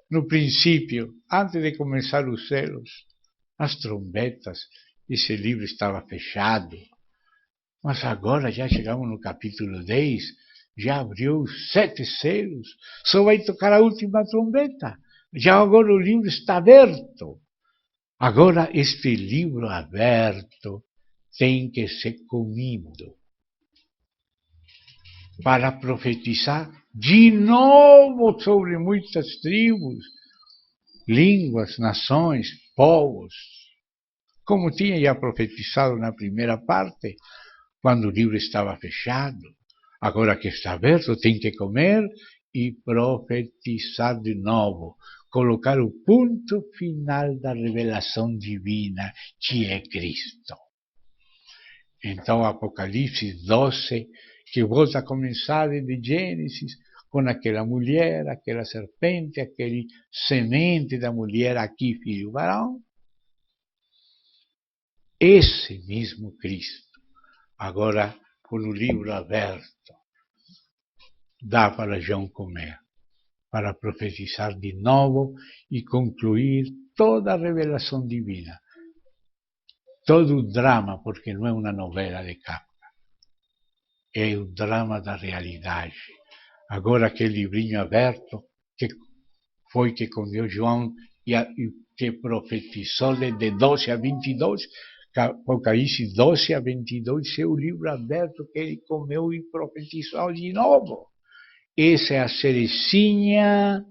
no princípio, antes de começar os selos, as trombetas, esse livro estava fechado. Mas agora já chegamos no capítulo 10, já abriu os 7 selos, só vai tocar a última trombeta. Já agora o livro está aberto. Agora este livro aberto tem que ser comido para profetizar de novo sobre muitas tribos, línguas, nações, povos. Como tinha já profetizado na primeira parte, quando o livro estava fechado. Agora que está aberto, tem que comer e profetizar de novo. Colocar o ponto final da revelação divina, que é Cristo. Então, Apocalipse 12, que volta a começar de Gênesis, com aquela mulher, aquela serpente, aquele semente da mulher, aqui filho varão. Esse mesmo Cristo, agora com o livro aberto, dá para João comer, para profetizar de novo e concluir toda a revelação divina. Todo o drama, porque não é uma novela de Kafka, é o drama da realidade. Agora aquele livrinho aberto, que foi que comeu João e que profetizou de 12 a 22, Apocalipse 12 a 22 é o livro aberto que ele comeu e profetizou de novo. Essa é a cerecinha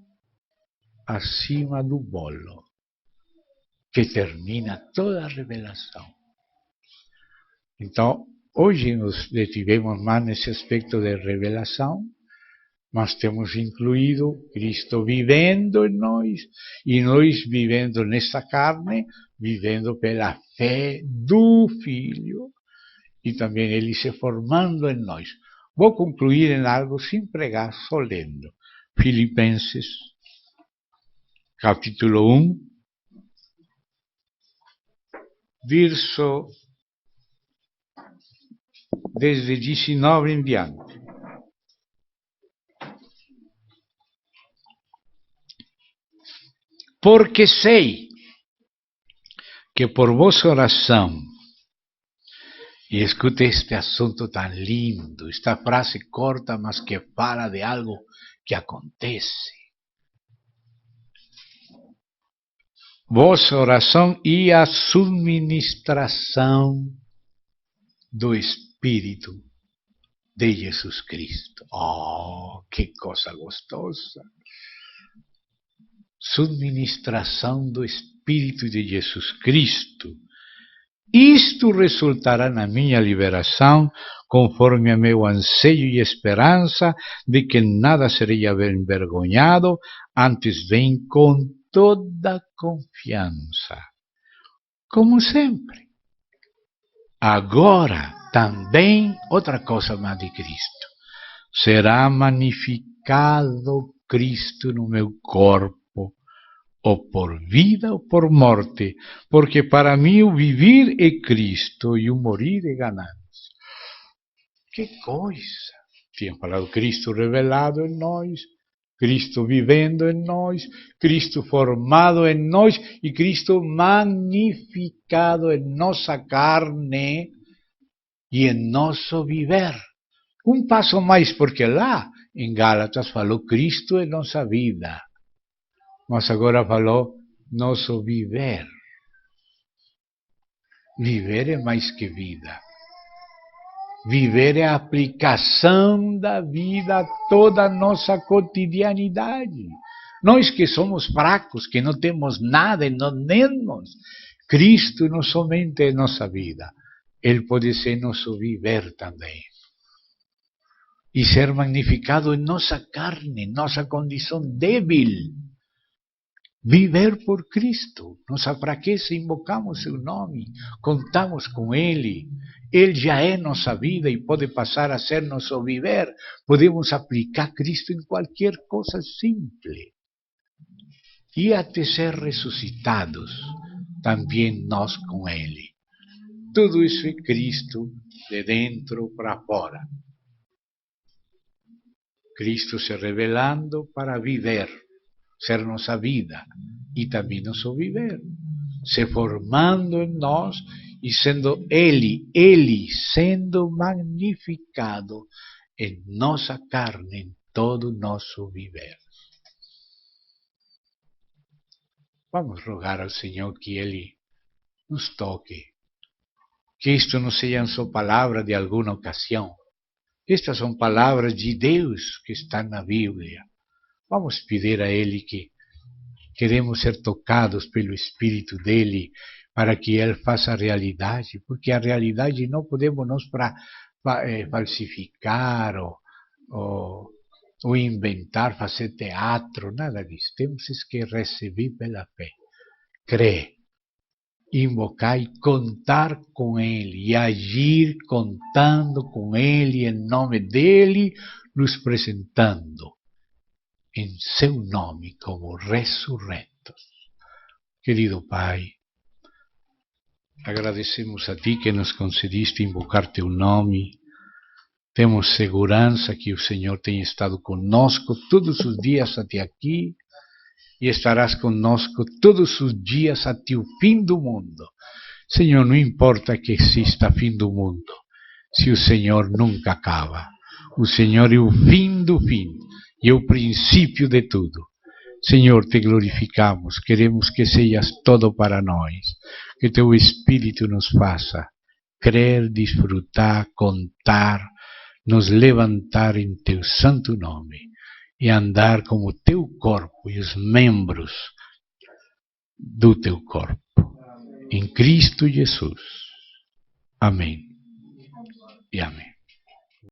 acima do bolo, que termina toda a revelação. Então, hoje nos detivemos mais nesse aspecto de revelação, mas temos incluído Cristo vivendo em nós, e nós vivendo nessa carne, vivendo pela fé do Filho, e também ele se formando em nós. Vou concluir em algo sem pregar, só lendo. Filipenses, capítulo 1, verso desde 19 em diante. Porque sei que por vossa oração, e escute este assunto tão lindo, esta frase corta, mas que fala de algo que acontece. Vossa oração e a subministração do Espírito de Jesus Cristo. Oh, que coisa gostosa! Subministração do Espírito de Jesus Cristo. Isto resultará na minha liberação, conforme a meu anseio e esperança de que nada serei envergonhado, antes bem com toda confiança. Como sempre. Agora, também, outra coisa mais de Cristo. Será magnificado Cristo no meu corpo, ou por vida ou por morte, porque para mim o viver é Cristo e o morir é ganância. Que coisa! Tinha falado Cristo revelado em nós, Cristo vivendo em nós, Cristo formado em nós e Cristo magnificado em nossa carne e em nosso viver. Um passo mais, porque lá em Gálatas falou Cristo em nossa vida. Mas agora falou nosso viver. Viver é mais que vida. Viver é a aplicação da vida a toda a nossa cotidianidade. Nós que somos fracos, que não temos nada e não temos, Cristo não somente é nossa vida, Ele pode ser nosso viver também. e ser magnificado em nossa carne, nossa condição débil. Viver por Cristo. Nossa fraqueza, invocamos seu nome, contamos com Ele. Ele já é nossa vida e pode passar a ser nosso viver. Podemos aplicar Cristo em qualquer coisa simples. E até ser ressuscitados, também nós com Ele. Tudo isso é Cristo de dentro para fora. Cristo se revelando para viver, ser nossa vida e também nosso viver. Se formando em nós e sendo Ele sendo magnificado em nossa carne, em todo o nosso viver. Vamos rogar ao Senhor que Ele nos toque. Que isto não sejam só palavras de alguma ocasião. Estas são palavras de Deus que estão na Bíblia. Vamos pedir a Ele que queremos ser tocados pelo Espírito dEle para que Ele faça a realidade, porque a realidade não podemos nós falsificar ou inventar, fazer teatro, nada disso. Temos que receber pela fé, crer, invocar e contar com Ele, e agir contando com Ele, em nome dEle, nos apresentando em seu nome como ressurretos. Querido Pai, agradecemos a Ti que nos concediste invocar Teu nome. Temos segurança que o Senhor tem estado conosco todos os dias até aqui e estarás conosco todos os dias até o fim do mundo. Senhor, não importa que exista fim do mundo, se o Senhor nunca acaba. O Senhor é o fim do fim e é o princípio de tudo. Senhor, te glorificamos, queremos que sejas todo para nós, que teu Espírito nos faça crer, desfrutar, contar, nos levantar em teu santo nome e andar como teu corpo e os membros do teu corpo. Em Cristo Jesus. Amém e amém.